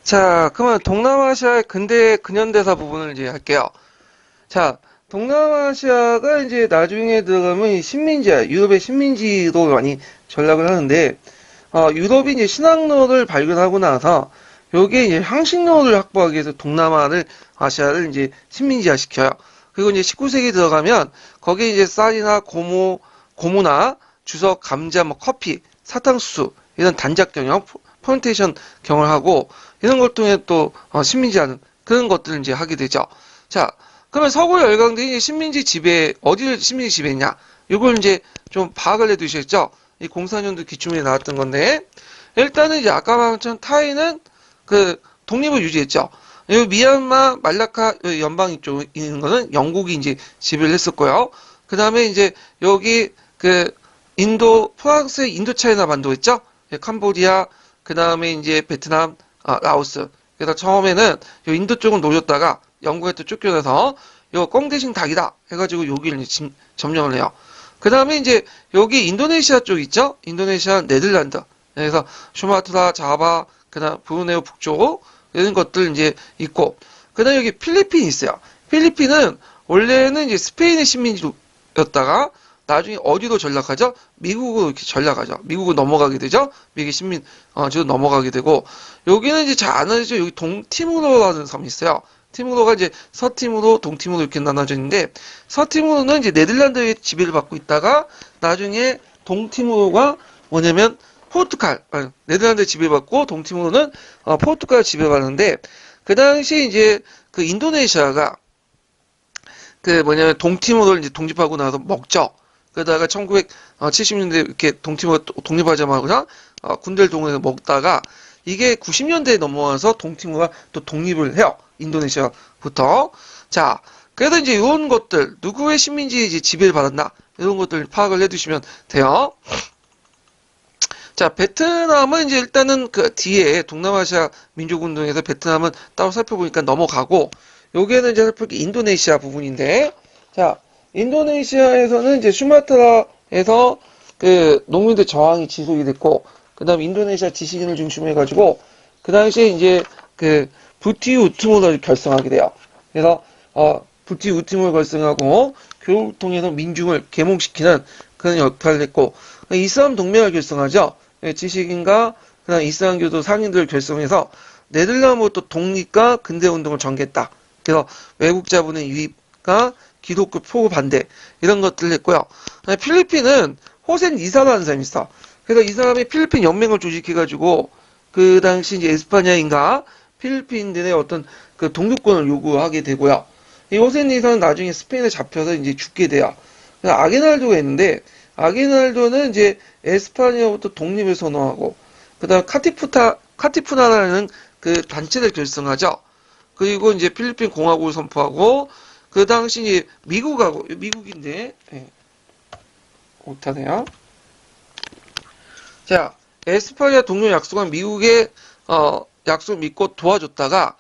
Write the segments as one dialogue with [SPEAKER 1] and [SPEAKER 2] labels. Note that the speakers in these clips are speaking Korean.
[SPEAKER 1] 자, 그러면 동남아시아의 근대 근현대사 부분을 이제 할게요. 자, 동남아시아가 이제 나중에 들어가면 이 식민지야, 유럽의 식민지로 많이 전락을 하는데, 유럽이 이제 신학로를 발견하고 나서, 여기에 이제 향신료를 확보하기 위해서 아시아를 이제 식민지화 시켜요. 그리고 이제 19세기 들어가면, 거기에 이제 쌀이나 고무나 주석, 감자, 뭐 커피, 사탕수수, 이런 단작 경영, 플란테이션 경을 하고, 이런 걸 통해 또 식민지하는 그런 것들을 이제 하게 되죠. 자, 그러면 서구 열강들이 식민지 지배 어디를 식민지 지배했냐? 이걸 이제 좀 파악을 해두시겠죠? 이 04년도 기출문에 나왔던 건데 일단은 이제 아까 말한 것처럼 타이는 그 독립을 유지했죠. 이 미얀마 말라카 연방 이쪽에 있는 거는 영국이 이제 지배를 했었고요. 그 다음에 이제 여기 그 프랑스의 인도차이나 반도 있죠? 캄보디아, 그 다음에 이제 베트남, 라오스. 그래서 처음에는 요 인도 쪽은 노렸다가 영국에 또 쫓겨나서 요 꽁 대신 닭이다 해가지고 여기를 이제 점령을 해요. 그 다음에 이제 여기 인도네시아 쪽 있죠? 인도네시아, 네덜란드. 그래서 슈마트라, 자바, 그다음 브루네오 북쪽 이런 것들 이제 있고, 그다음 여기 필리핀이 있어요. 필리핀은 원래는 이제 스페인의 식민지였다가 나중에 어디로 전락하죠? 미국으로 이렇게 전락하죠. 미국으로 넘어가게 되죠. 미국의 지로 넘어가게 되고, 여기는 이제 잘 안 알죠. 여기 동티모로라는 섬이 있어요. 티모로가 이제 서티모로, 동티모로 이렇게 나눠져 있는데, 서티모로는 이제 네덜란드의 지배를 받고 있다가, 나중에 동티모로가 뭐냐면, 네덜란드의 지배받고, 동티모로는, 포르투갈 지배받는데, 그 당시 이제, 그 인도네시아가, 그 뭐냐면, 동티모로를 이제 독립하고 나서 먹죠. 그러다가 1970년대 이렇게 동티모로 독립하자마자, 군대를 동원해서 먹다가, 이게 90년대에 넘어와서 동티모가 또 독립을 해요. 인도네시아부터. 자, 그래서 이제 이런 것들, 누구의 식민지에 이제 지배를 받았나? 이런 것들 파악을 해두시면 돼요. 자, 베트남은 이제 일단은 그 뒤에 동남아시아 민족운동에서 베트남은 따로 살펴보니까 넘어가고, 여기에는 이제 살펴볼 게 인도네시아 부분인데, 자, 인도네시아에서는 이제 수마트라에서 그 농민들 저항이 지속이 됐고, 그 다음 인도네시아 지식인을 중심으로 해가지고, 그 당시에 이제 그 부티 우트몰을 결성하게 돼요. 그래서, 부티 우트몰을 결성하고, 교육을 통해서 민중을 계몽시키는 그런 역할을 했고, 이슬람 동맹을 결성하죠. 지식인과, 그 다음 이슬람교도 상인들을 결성해서, 네덜란드부터 독립과 근대운동을 전개했다. 그래서 외국 자본의 유입과 기독교 포구 반대, 이런 것들을 했고요. 필리핀은 호센 이사라는 사람이 있어. 그래서 이 사람이 필리핀 연맹을 조직해가지고 그 당시 이제 에스파냐인가 필리핀들의 어떤 그 독립권을 요구하게 되고요. 이 호세 이사는 나중에 스페인에 잡혀서 이제 죽게 돼요. 그래서 아게날도가 있는데 아게날도는 이제 에스파냐부터 독립을 선언하고 그다음 카티푸나라는 그 단체를 결성하죠. 그리고 이제 필리핀 공화국을 선포하고 그 당시 이제 미국인데 못하네요. 자, 에스파냐 동료 약속한 미국의 약속 믿고 도와줬다가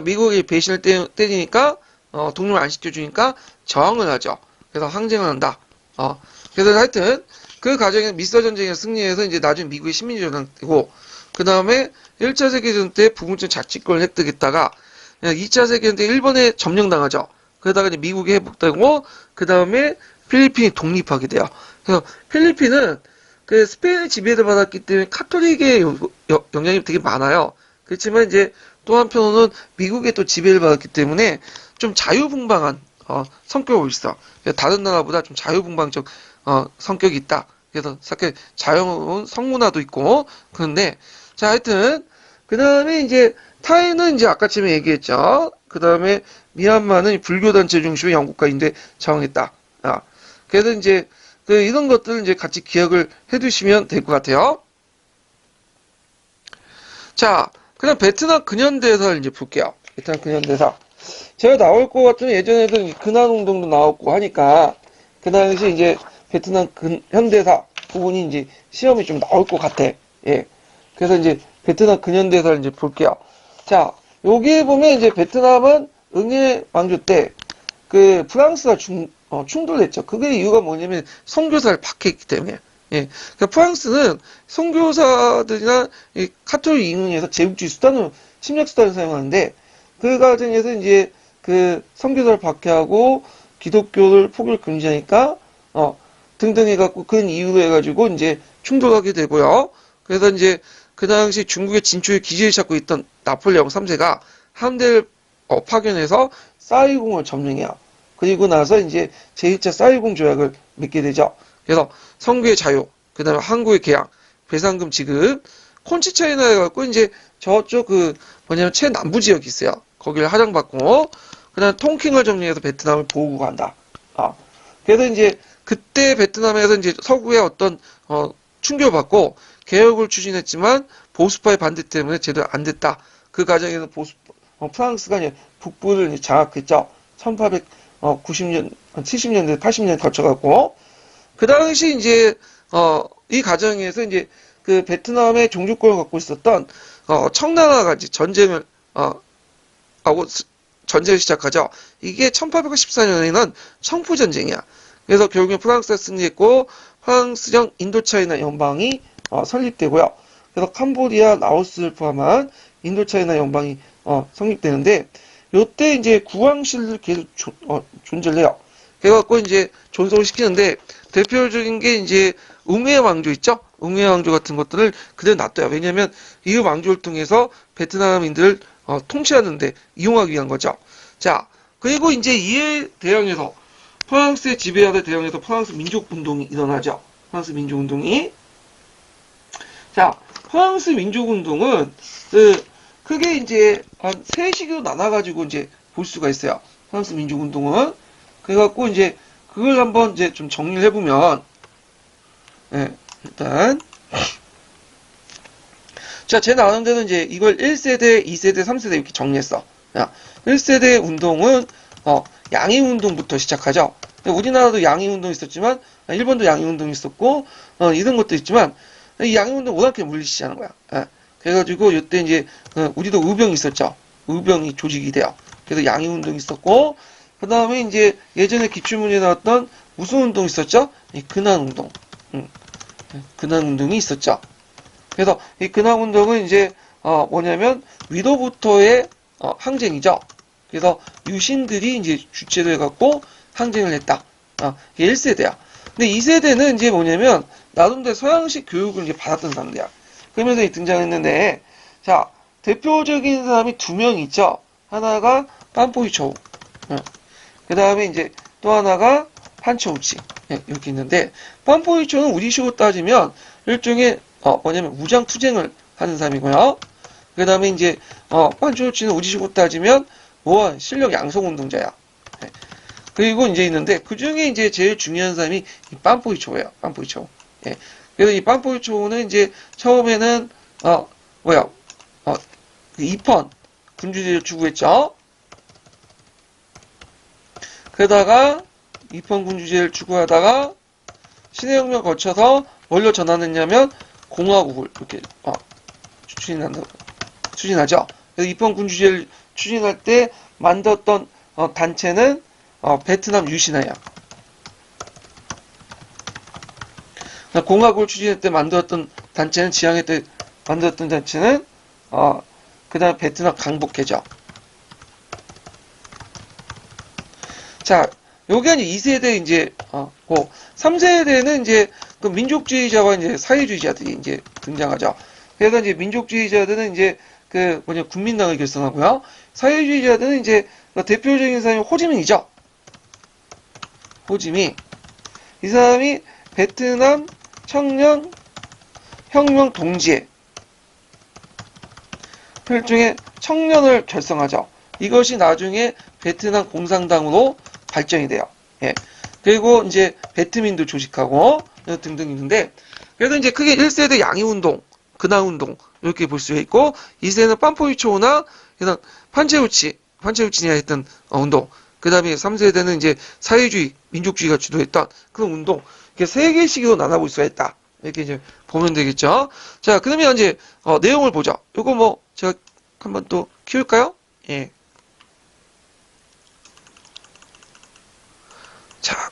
[SPEAKER 1] 미국이 배신을 때리니까 독립을 안 시켜주니까 저항을 하죠. 그래서 항쟁을 한다. 그래서 하여튼 그 과정에서 미서 전쟁에서 승리해서 이제 나중에 미국의 식민지전환 되고 그 다음에 1차 세계대전 때 부분적 자치권을 획득했다가 2차 세계대전 때 일본에 점령당하죠. 그러다가 이제 미국이 회복되고 그 다음에 필리핀이 독립하게 돼요. 그래서 필리핀은 그 스페인의 지배를 받았기 때문에 카톨릭의 영향이 되게 많아요. 그렇지만 이제 또 한편으로는 미국의 또 지배를 받았기 때문에 좀 자유분방한 성격이 있어. 다른 나라보다 좀 자유분방적 성격이 있다. 그래서 자유로운 성문화도 있고 그런데 자 하여튼 그 다음에 이제 타이는 이제 아까쯤에 얘기했죠. 그 다음에 미얀마는 불교단체 중심의 영국과 인도에 저항했다. 그래서 이제 이런 것들을 이제 같이 기억을 해두시면 될 것 같아요. 자, 그럼 베트남 근현대사를 이제 볼게요. 베트남 근현대사. 제가 나올 것 같으면 예전에도 근한운동도 나왔고 하니까 그 당시 이제 베트남 근현대사 부분이 이제 시험이 좀 나올 것 같아. 예. 그래서 이제 베트남 근현대사를 이제 볼게요. 자, 여기에 보면 이제 베트남은 응해 왕조 때 그 프랑스가 충돌했죠. 그게 이유가 뭐냐면 선교사를 박해했기 때문에. 예. 그러니까 프랑스는 선교사들이나 이 카톨릭 인근에서 제국주의 수단을 침략수단을 사용하는데 그 과정에서 이제 그 선교사를 박해하고 기독교를 포교를 금지하니까 등등 해갖고 그런 이유로 해가지고 이제 충돌하게 되고요. 그래서 이제 그 당시 중국의 진초에 기지를 잡고 있던 나폴레옹 3세가 함대를 파견해서 사이공을 점령해요. 그리고 나서 이제 제1차 사이공 조약을 맺게 되죠. 그래서 선교의 자유, 그 다음에 항구의 개항, 배상금 지급, 콘치차이나 해갖고 이제 저쪽 최남부 지역이 있어요. 거기를 하장받고, 그 다음에 통킹을 정리해서 베트남을 보호구 간다. 그래서 이제 그때 베트남에서 이제 서구의 어떤, 충격을 받고 개혁을 추진했지만 보수파의 반대 때문에 제대로 안 됐다. 그 과정에서 프랑스가 이제 북부를 이제 장악했죠. 1890년, 70년대, 80년 거쳐갖고, 그 당시 이제, 이 과정에서 이제 그 베트남의 종주권을 갖고 있었던, 청나라가 이제 전쟁을 시작하죠. 이게 1814년에는 청푸전쟁이야. 그래서 결국엔 프랑스가 승리했고, 프랑스령 인도차이나 연방이 설립되고요. 그래서 캄보디아, 라오스를 포함한 인도차이나 연방이 성립되는데, 요때 이제 국왕실을 계속 존재를 해요. 그래갖고 이제 존속을 시키는데, 대표적인 게 이제 웅회 왕조 있죠? 웅회 왕조 같은 것들을 그대로 놔둬요. 왜냐면 이 왕조를 통해서 베트남인들을 통치하는데 이용하기 위한 거죠. 자, 그리고 이제 이에 대응해서 프랑스의 지배하에 대응해서 프랑스 민족운동이 일어나죠. 프랑스 민족운동이. 자, 프랑스 민족운동은 크게 이제 한 세 시기로 나눠가지고 이제 볼 수가 있어요. 프랑스 민족운동은. 그래갖고 이제 그걸 한번 이제 좀 정리를 해보면, 일단. 자, 제 나오는 데는 이제 이걸 1세대, 2세대, 3세대 이렇게 정리했어. 1세대 운동은, 양의운동부터 시작하죠. 우리나라도 양의운동 있었지만, 일본도 양의운동 있었고, 이런 것도 있지만, 이 양의운동 워낙에 물리치자는 거야. 그래가지고, 이때 이제, 우리도 의병이 있었죠. 의병이 조직이 돼요. 그래서 양의운동이 있었고, 그 다음에 이제 예전에 기출문제에 나왔던 무슨 운동 있었죠? 이 근한운동. 근한운동이 있었죠. 그래서 이 근한운동은 이제, 뭐냐면, 위로부터의 항쟁이죠. 그래서 유신들이 이제 주체를 해갖고 항쟁을 했다. 이게 1세대야. 근데 2세대는 이제 뭐냐면, 나름대로 서양식 교육을 이제 받았던 사람들이야. 그러면서 등장했는데, 자, 대표적인 사람이 두 명 있죠. 하나가 빤포이초우. 그 다음에 이제 또 하나가 판초우치. 이렇게 있는데, 빤포이초우는 우리식으로 따지면 일종의, 무장투쟁을 하는 사람이고요. 그 다음에 이제, 판초우치는 우리식으로 따지면, 실력 양성운동자야. 그리고 이제 있는데, 그 중에 이제 제일 중요한 사람이 이 빤포이초우예요. 빤포이초우. 그래서 이 빤포이초우는 이제 처음에는, 그 이펀 군주제를 추구했죠. 그러다가 이펀 군주제를 추구하다가 신해혁명 거쳐서 뭘로 전환했냐면 공화국을 이렇게 추진하죠. 그래서 이펀 군주제를 추진할 때 만들었던 단체는 베트남 유신화야. 공화국을 추진할 때 만들었던 단체는 지향회 때 만들었던 단체는 그 다음 베트남 강복회죠. 자, 요게 이제 2세대 이제, 3세대는 이제, 그 민족주의자와 이제 사회주의자들이 이제 등장하죠. 그래서 이제 민족주의자들은 이제, 국민당을 결성하고요. 사회주의자들은 이제, 대표적인 사람이 호지민이죠. 호지민. 이 사람이 베트남 청년 혁명 동지의 혈중의 청년을 결성하죠. 이것이 나중에 베트남 공산당으로 발전이 돼요. 그리고 이제 베트민도 조직하고 등등 있는데, 그래서 이제 크게 1세대 양이운동, 근하운동 이렇게 볼 수 있고, 2세대는 빤포이초우나 판체우치니아 했던 운동, 그 다음에 3세대는 이제 사회주의, 민족주의가 주도했던 그런 운동, 이렇게 세 개씩으로 나눠볼 수가 있다. 이렇게 이제 보면 되겠죠. 자, 그러면 이제 내용을 보죠. 요거 제가 한번 또 키울까요? 자,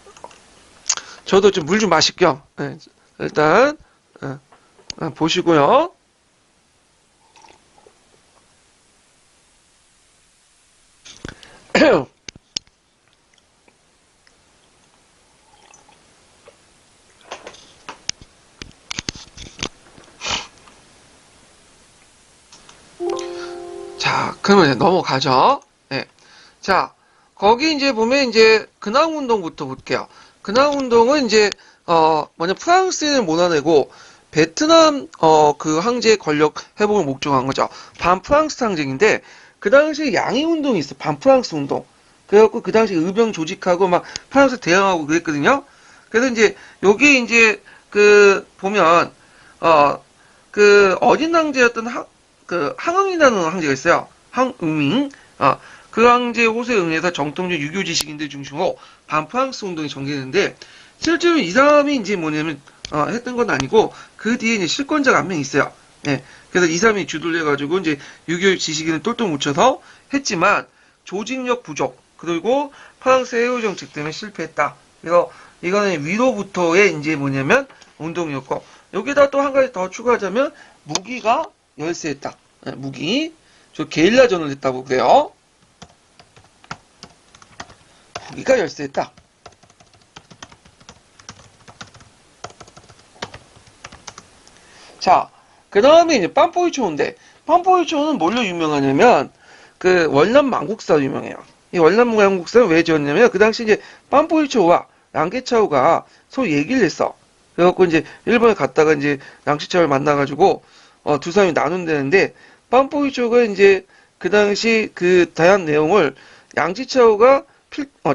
[SPEAKER 1] 저도 좀 물 좀 마실게요. 일단 보시고요. 자, 그러면 이제 넘어가죠. 네. 자, 거기 이제 보면 이제 근황운동부터 볼게요. 근황운동은 이제 뭐냐 프랑스인을 몰아내고 베트남 그 황제의 권력 회복을 목적한 거죠. 반프랑스 항쟁인데 그 당시에 양위운동이 있어. 반프랑스 운동. 그래갖고 그 당시 의병 조직하고 막 프랑스 대항하고 그랬거든요. 그래서 이제 여기 이제 그 보면 그 어린 황제였던 그 항응이라는 황제가 있어요. 항응밍. 그 황제의 호소에 응해서 정통적 유교 지식인들 중심으로 반프랑스 운동이 전개되는데 실제로 이 사람이 이제 뭐냐면 했던 건 아니고 그 뒤에 이제 실권자가 한 명 있어요. 예. 그래서 이 사람이 주도를 해가지고 이제 유교 지식인을 똘똘 뭉쳐서 했지만 조직력 부족 그리고 프랑스 해외 정책 때문에 실패했다. 그래서 이거는 위로부터의 이제 뭐냐면 운동이었고 여기다 또 한 가지 더 추가하자면 무기가 열세했다. 예, 무기 저 게릴라전을 했다고 그래요. 무기가 열세했다. 자, 그 다음에 이제 빰뽀이초인데, 빰뽀이초는 뭘로 유명하냐면, 그 월남 망국사로 유명해요. 이 월남 망국사는 왜 지었냐면, 그 당시 이제 빰뽀이초와 랑케차오가 서로 얘기를 했어. 그래갖고 이제 일본에 갔다가 이제 랑케차오를 만나가지고, 두 사람이 나눈다는데, 빰뽀이초가 이제 그 당시 그 다양한 내용을 양치차오가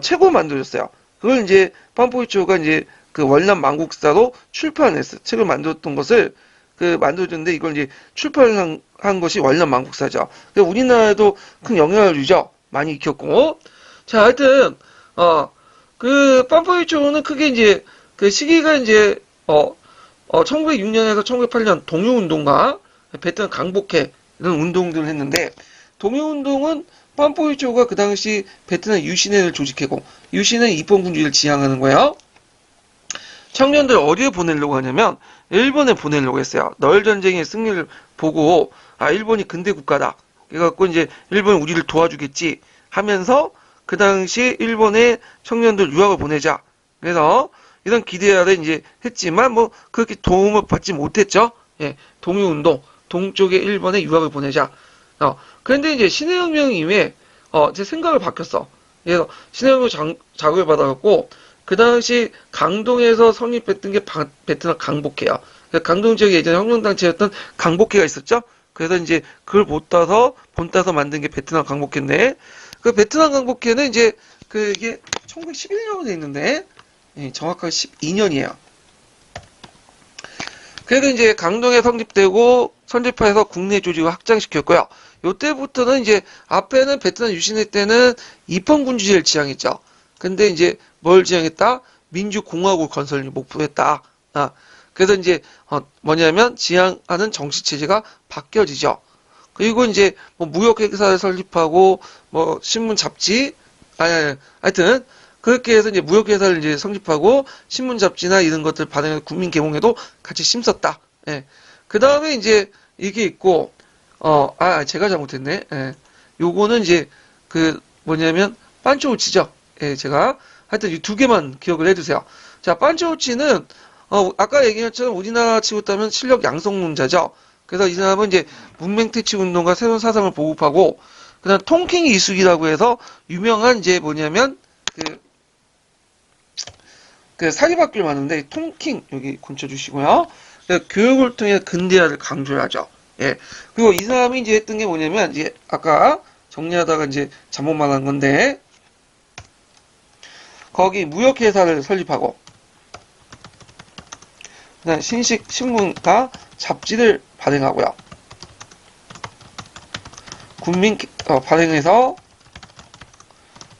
[SPEAKER 1] 책으로 만들어줬어요. 그걸 이제 빰뽀이초가 이제 그 월남 망국사로 출판했어. 책을 만들었던 것을 그 만들어줬는데 이걸 이제 출판한 것이 월남 망국사죠. 우리나라에도 큰 영향을 주죠. 많이 익혔고. 자, 하여튼 그 빰뽀이초는 크게 이제 그 시기가 이제 1906년에서 1908년 동유운동과 베트남 강복해 이런 운동들을 했는데 동유운동은 빰뽀이초가 그 당시 베트남 유신회를 조직하고 유신회 입헌군주의를 지향하는 거예요. 청년들 어디에 보내려고 하냐면 일본에 보내려고 했어요. 너일 전쟁의 승리를 보고 일본이 근대 국가다. 그래갖고 이제 일본이 우리를 도와주겠지 하면서 그 당시 일본의 청년들 유학을 보내자. 그래서 이런 기대 아래 이제 했지만 뭐 그렇게 도움을 받지 못했죠. 예, 동유운동 동쪽에 일본에 유학을 보내자. 그런데 이제 신해혁명 이후에 제 생각을 바뀌었어. 그래서 신해혁명 자극을 받아갖고 그 당시 강동에서 성립했던 게 베트남 강복회야. 강동 지역에 예전에 혁명단체였던 강복회가 있었죠. 그래서 이제 그걸 본따서 만든 게 베트남 강복회인데 그 베트남 강복회는 이제 그 이게 1911년으로 돼 있는데 정확하게 12년이에요. 그래서 이제 강동에 성립되고 선집화해서 국내 조직을 확장시켰고요. 요때부터는 이제 앞에는 베트남 유신회 때는 입헌군주제를 지향했죠. 근데 이제 뭘 지향했다? 민주공화국 건설을 목표했다. 그래서 이제 뭐냐면 지향하는 정치체제가 바뀌어지죠. 그리고 이제 뭐 무역회사를 설립하고 뭐 신문 잡지 하여튼 그렇게 해서 이제 무역회사를 이제 성립하고 신문 잡지나 이런 것들 발행해서 국민 계몽에도 같이 심었다. 예. 그 다음에 이제 이게 있고 제가 잘못했네. 예. 요거는 이제 그 뭐냐면 판초우치죠. 예, 제가 하여튼 이 두 개만 기억을 해두세요. 자, 판초우치는 아까 얘기한 것처럼 우리나라 치고 따면 실력 양성론자죠. 그래서 이 사람은 이제 문맹퇴치 운동과 새로운 사상을 보급하고 그다음 통킹 이숙이라고 해서 유명한 이제 뭐냐면 그 사립학교를 만드는데 통킹 여기 건쳐주시고요. 교육을 통해 근대화를 강조하죠. 예. 그리고 이 사람이 이제 했던 게 뭐냐면 이제 아까 정리하다가 이제 잘못 말한 건데 거기 무역회사를 설립하고 그다음 신식 신문과 잡지를 발행하고요. 발행해서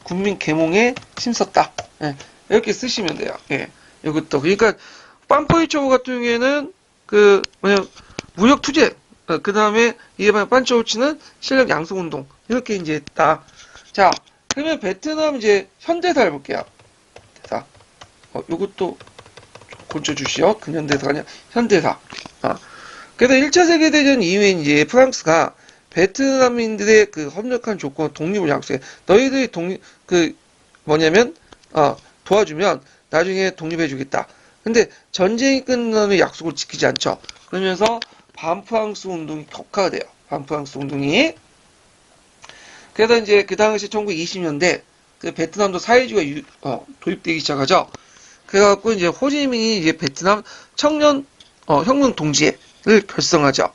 [SPEAKER 1] 국민 계몽에 힘썼다. 예, 이렇게 쓰시면 돼요. 예, 이것도 그러니까 빰포이초우 같은 경우에는 그 무역 투쟁, 그 다음에 이에 반해 판초우치는 실력 양성 운동 이렇게 이제 했다. 자, 그러면 베트남 이제 현대사를 볼게요. 자, 요것도 고쳐주시오. 근현대사가 아니라 현대사. 그래서 1차 세계대전 이후에 이제 프랑스가 베트남인들의 그 협력한 조건, 독립을 약속해. 너희들이 뭐냐면, 도와주면 나중에 독립해주겠다. 근데 전쟁이 끝나면 약속을 지키지 않죠. 그러면서 반프랑스 운동이 격화돼요. 반프랑스 운동이. 그래서 이제 그 당시 1920년대 그 베트남도 사회주의가 도입되기 시작하죠. 그래갖고 이제 호지민이 이제 베트남 청년 혁명 동지회를 결성하죠.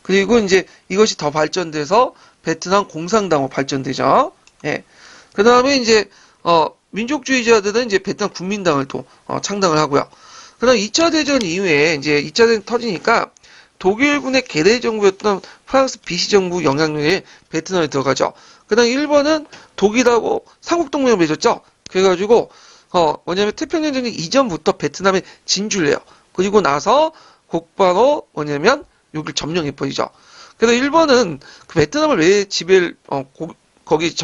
[SPEAKER 1] 그리고 이제 이것이 더 발전돼서 베트남 공산당으로 발전되죠. 예. 그 다음에 이제 민족주의자들은 이제 베트남 국민당을 또 창당을 하고요. 그다음 2차 대전 이후에 이제 2차 대전 터지니까 독일군의 개대 정부였던 프랑스 비시 정부 영향력에 베트남에 들어가죠. 그다음 일본은 독일하고 삼국동맹을 맺었죠. 그래가지고 뭐냐면 태평양 전쟁 이전부터 베트남에 진주를 해요. 그리고 나서 곧바로 뭐냐면 여기를 점령해버리죠. 그래서 일본은 그 베트남을 왜 지배를 거기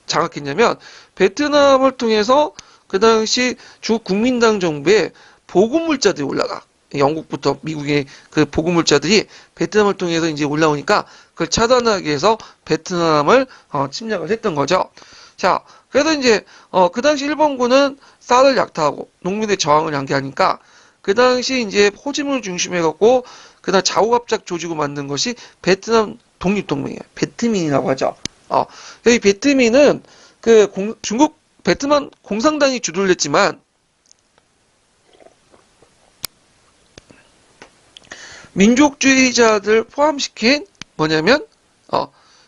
[SPEAKER 1] 장악했냐면 베트남을 통해서 그 당시 주 국민당 정부의 보급물자들이 올라가. 영국부터 미국의 그 보급물자들이 베트남을 통해서 이제 올라오니까 그걸 차단하기 위해서 베트남을 침략을 했던 거죠. 자, 그래서 이제 그 당시 일본군은 쌀을 약탈하고 농민의 저항을 양기하니까 그 당시 이제 호지민을 중심해 갖고 그다음 좌우합작 조직을 만든 것이 베트남 독립동맹이에요. 베트민이라고 하죠. 이 베트민은 중국 베트남 공산당이 주도를 했지만 민족주의자들 포함시킨 뭐냐면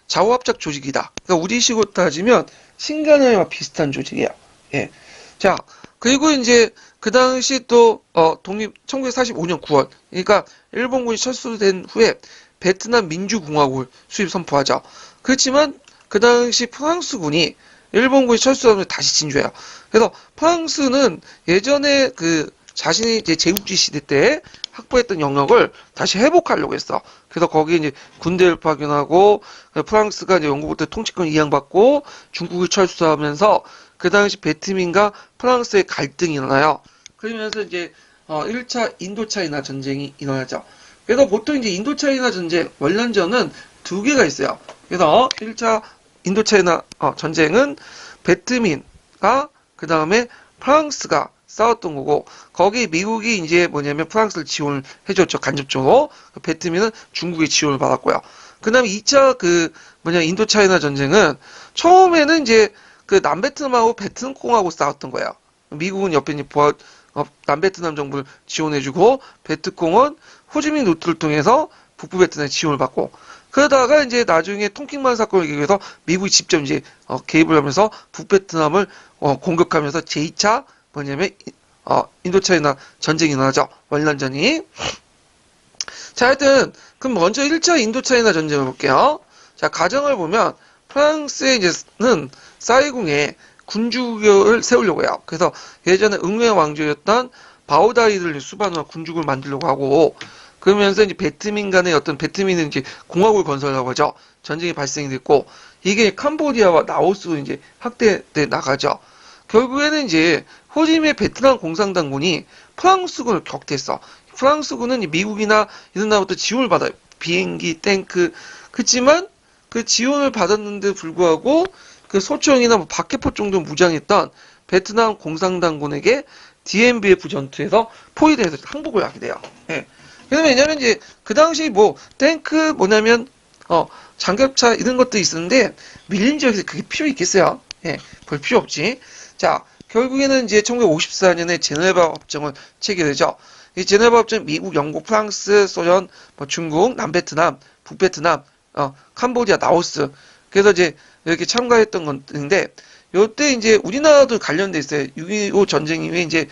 [SPEAKER 1] 좌우합작 조직이다. 그러니까 우리식으로 따지면 신간회와 비슷한 조직이에요. 예. 자, 그리고 이제 그 당시 또 독립 1945년 9월 그러니까 일본군이 철수된 후에 베트남 민주공화국을 수립 선포하죠. 그렇지만 그 당시 프랑스군이 일본군이 철수하면 다시 진주해요. 그래서 프랑스는 예전에 그 자신이 이제 제국주의 시대 때 확보했던 영역을 다시 회복하려고 했어. 그래서 거기에 이제 군대를 파견하고 프랑스가 이제 영국부터 통치권 이양받고 중국을 철수하면서 그 당시 베트민과 프랑스의 갈등이 일어나요. 그러면서 이제 1차 인도차이나 전쟁이 일어나죠. 그래서 보통 이제 인도차이나 전쟁 원년전은 두 개가 있어요. 그래서 1차 인도차이나 전쟁은 베트민과 그 다음에 프랑스가 싸웠던 거고 거기 미국이 이제 뭐냐면 프랑스를 지원을 해줬죠. 간접적으로. 베트민은 중국의 지원을 받았고요. 그 다음에 2차 인도차이나 전쟁은 처음에는 이제 그 남베트남하고 베트콩하고 싸웠던 거예요. 미국은 옆에 이제 남베트남 정부를 지원해주고 베트콩은 호지민 루트를 통해서 북부 베트남에 지원을 받고 그러다가 이제 나중에 통킹만 사건을 계기해서 미국이 직접 이제 개입을 하면서 북베트남을 공격하면서 제2차 뭐냐면 인도차이나 전쟁이 일어나죠. 원년전이. 자, 하여튼 그럼 먼저 1차 인도차이나 전쟁을 볼게요. 자, 가정을 보면 프랑스의 이제는 사이공에 군주국을 세우려고 해요. 그래서 예전에 응웨이 왕조였던 바오다이를 수반한 군주국을 만들려고 하고 그러면서 이제 베트민 간의 베트민은 이제 공화국을 건설하려고 하죠. 전쟁이 발생이 됐고 이게 캄보디아와 라오스로 이제 확대돼 나가죠. 결국에는 이제 호지민의 베트남 공산당군이 프랑스군을 격퇴했어. 프랑스군은 미국이나 이런 나라부터 지원을 받아요. 비행기, 탱크. 그렇지만 그 지원을 받았는데 불구하고 그 소총이나 박해포 정도 무장했던 베트남 공산당군에게 DMBF 전투에서 포위돼서 항복을 하게 돼요. 예. 왜냐면 이제 그 당시 탱크 장갑차 이런 것도 있었는데 밀림 지역에서 그게 필요 있겠어요? 예. 별 필요 없지. 자, 결국에는 이제 1954년에 제네바 협정을 체결되죠. 이 제네바 협정 미국, 영국, 프랑스, 소련, 중국, 남베트남, 북베트남, 캄보디아, 라오스. 그래서 이제 이렇게 참가했던 건데, 요때 이제 우리나라도 관련돼 있어요. 6.25 전쟁 이후에 이제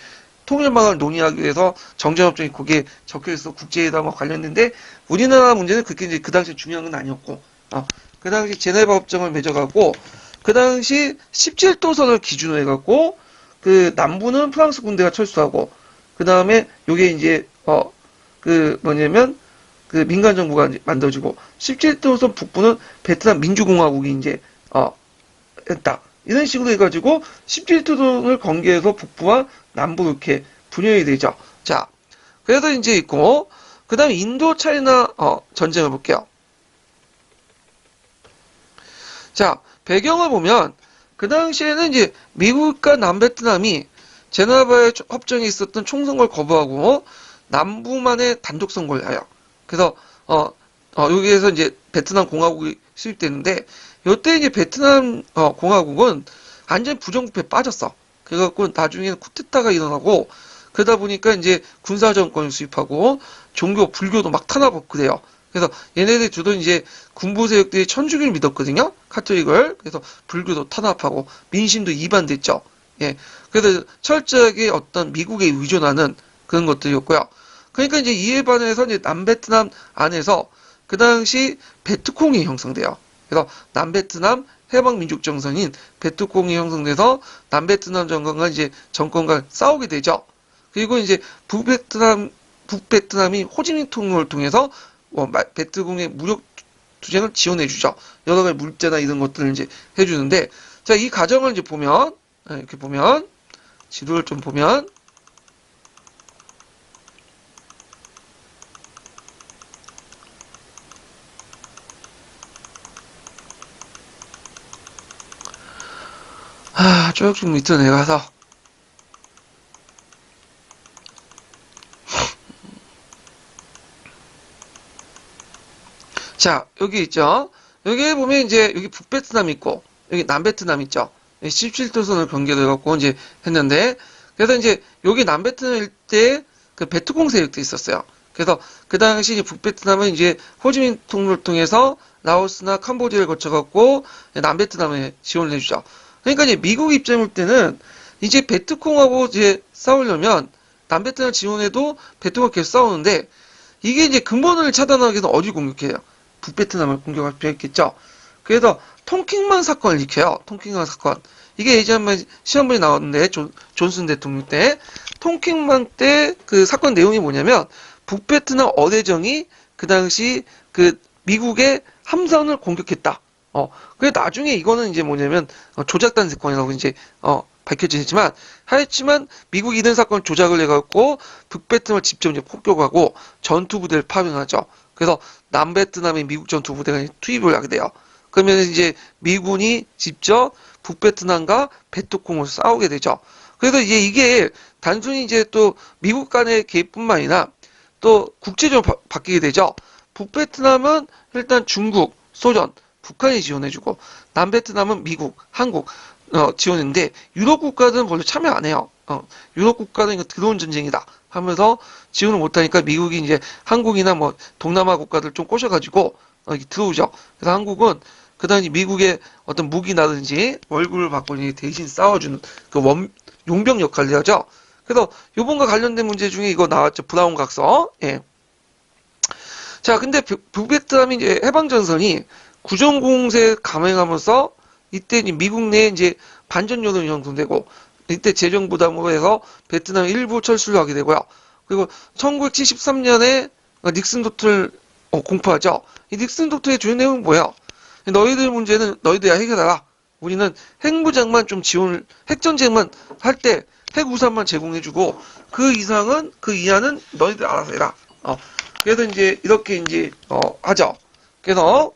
[SPEAKER 1] 통일방안을 논의하기 위해서 정전협정이 거기에 적혀있어 국제회담과 관련된데, 우리나라 문제는 그렇게 이제 그 당시 중요한 건 아니었고, 그 당시 제네바 협정을 맺어가고, 그 당시 17도선을 기준으로 해갖고, 그 남부는 프랑스 군대가 철수하고, 그 다음에 요게 이제, 그 민간 정부가 이제 만들어지고 17도선 북부는 베트남 민주공화국이 이제 했다. 이런 식으로 해가지고 17도선을 건개해서 북부와 남부 이렇게 분열이 되죠. 자, 그래서 이제 있고 그다음에 인도 차이나 전쟁을 볼게요. 자, 배경을 보면 그 당시에는 이제 미국과 남베트남이 제네바의 협정에 있었던 총선거를 거부하고 남부만의 단독 선거를 해요. 그래서 여기에서 이제 베트남 공화국이 수립되는데 이때 이제 베트남 공화국은 완전 부정부패에 빠졌어. 그래갖고 나중에는 쿠데타가 일어나고 그러다 보니까 이제 군사 정권을 수립하고 종교 불교도 막 탄압하고 그래요. 그래서 얘네들 주로 이제 군부 세력들이 천주교를 믿었거든요. 카톨릭을. 그래서 불교도 탄압하고 민심도 이반됐죠. 예. 그래서 철저하게 어떤 미국에 의존하는 그런 것들이었고요. 그러니까 이제 이에 반해서 이제 남베트남 안에서 그 당시 베트콩이 형성돼요. 그래서 남베트남 해방민족정선인 베트콩이 형성돼서 남베트남 정권과 싸우게 되죠. 그리고 이제 북베트남이 호지민 통로를 통해서 베트콩의 무력 투쟁을 지원해주죠. 여러 가지 물자나 이런 것들을 이제 해주는데, 자, 이 과정을 이제 보면, 이렇게 보면, 지도를 좀 보면, 쭉 밑으로 내려가서, 자, 여기 있죠. 여기 보면 이제 여기 북베트남 있고 여기 남베트남 있죠. 17도선을 경계로 해갖고 이제 했는데 그래서 이제 여기 남베트남 일대에 그 베트콩 세력도 있었어요. 그래서 그 당시 이제 북베트남은 이제 호지민 통로를 통해서 라오스나 캄보디아를 거쳐갖고 남베트남에 지원을 해주죠. 그러니까 이제 미국 입장일 때는 이제 베트콩하고 이제 싸우려면 남베트남 지원해도 베트콩과 계속 싸우는데 이게 이제 근본을 차단하기 위해서 어디 공격해요? 북베트남을 공격할 필요가 있겠죠. 그래서 통킹만 사건을 일으켜요. 통킹만 사건. 이게 예전에 시험문에 나왔는데 존슨 대통령 때 통킹만 때 그 사건 내용이 뭐냐면 북베트남 어대정이 그 당시 그 미국의 함선을 공격했다. 그래 나중에 이거는 이제 뭐냐면 조작단 사건이라고 이제 밝혀지지만 하였지만 미국이 이런 사건 조작을 해갖고 북베트남을 직접 이제 폭격하고 전투 부대를 파병하죠. 그래서 남베트남의 미국 전투 부대가 투입을 하게 돼요. 그러면 이제 미군이 직접 북베트남과 베트콩을 싸우게 되죠. 그래서 이제 이게 단순히 이제 또 미국 간의 개입뿐만 아니라 또 국제적으로 바뀌게 되죠. 북베트남은 일단 중국, 소련, 북한이 지원해주고 남베트남은 미국, 한국 지원인데 유럽 국가들은 별로 참여 안 해요. 유럽 국가는 이거 드론 전쟁이다 하면서 지원을 못하니까 미국이 이제 한국이나 뭐 동남아 국가들 좀 꼬셔가지고 들어오죠. 그래서 한국은 그 당시 미국의 어떤 무기라든지 월급을 받고 대신 싸워주는 그 용병 역할을 하죠. 그래서 요번과 관련된 문제 중에 이거 나왔죠. 브라운 각서. 예. 자, 근데 북베트남이 이제 해방전선이 구정공세 감행하면서 이때 미국 내에 이제 반전 여론이 형성되고 이때 재정 부담으로 해서 베트남 일부 철수를 하게 되고요. 그리고 1973년에 닉슨 도트를 공포하죠. 이 닉슨 도트의 주요 내용은 뭐야? 너희들 문제는 너희들이 해결하라. 우리는 핵무장만 좀 지원을, 핵전쟁만 할 때 핵우산만 제공해주고 그 이상은 그 이하는 너희들 알아서 해라. 그래서 이제 이렇게 이제 하죠. 그래서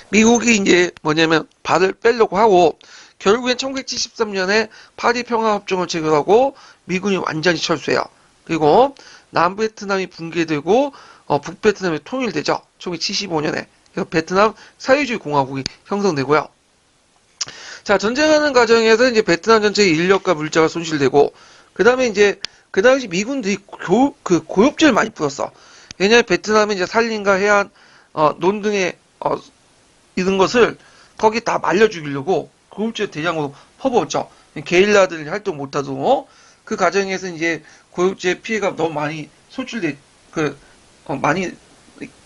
[SPEAKER 1] 미국이 이제 뭐냐면 발을 빼려고 하고 결국엔 1973년에 파리 평화협정을 체결하고 미군이 완전히 철수해요. 그리고 남베트남이 붕괴되고 북베트남이 통일되죠. 1975년에. 그래서 베트남 사회주의 공화국이 형성되고요. 자, 전쟁하는 과정에서 이제 베트남 전체의 인력과 물자가 손실되고 그 다음에 이제 그 당시 미군들이 고엽제를 많이 뿌렸어. 왜냐하면 베트남은 이제 산림과 해안, 논 등의 이런 것을 거기 다 말려 죽이려고 고엽제 대량으로 퍼부었죠. 게릴라들이 활동 못하도록 그 과정에서 이제 고엽제 피해가 너무 많이 많이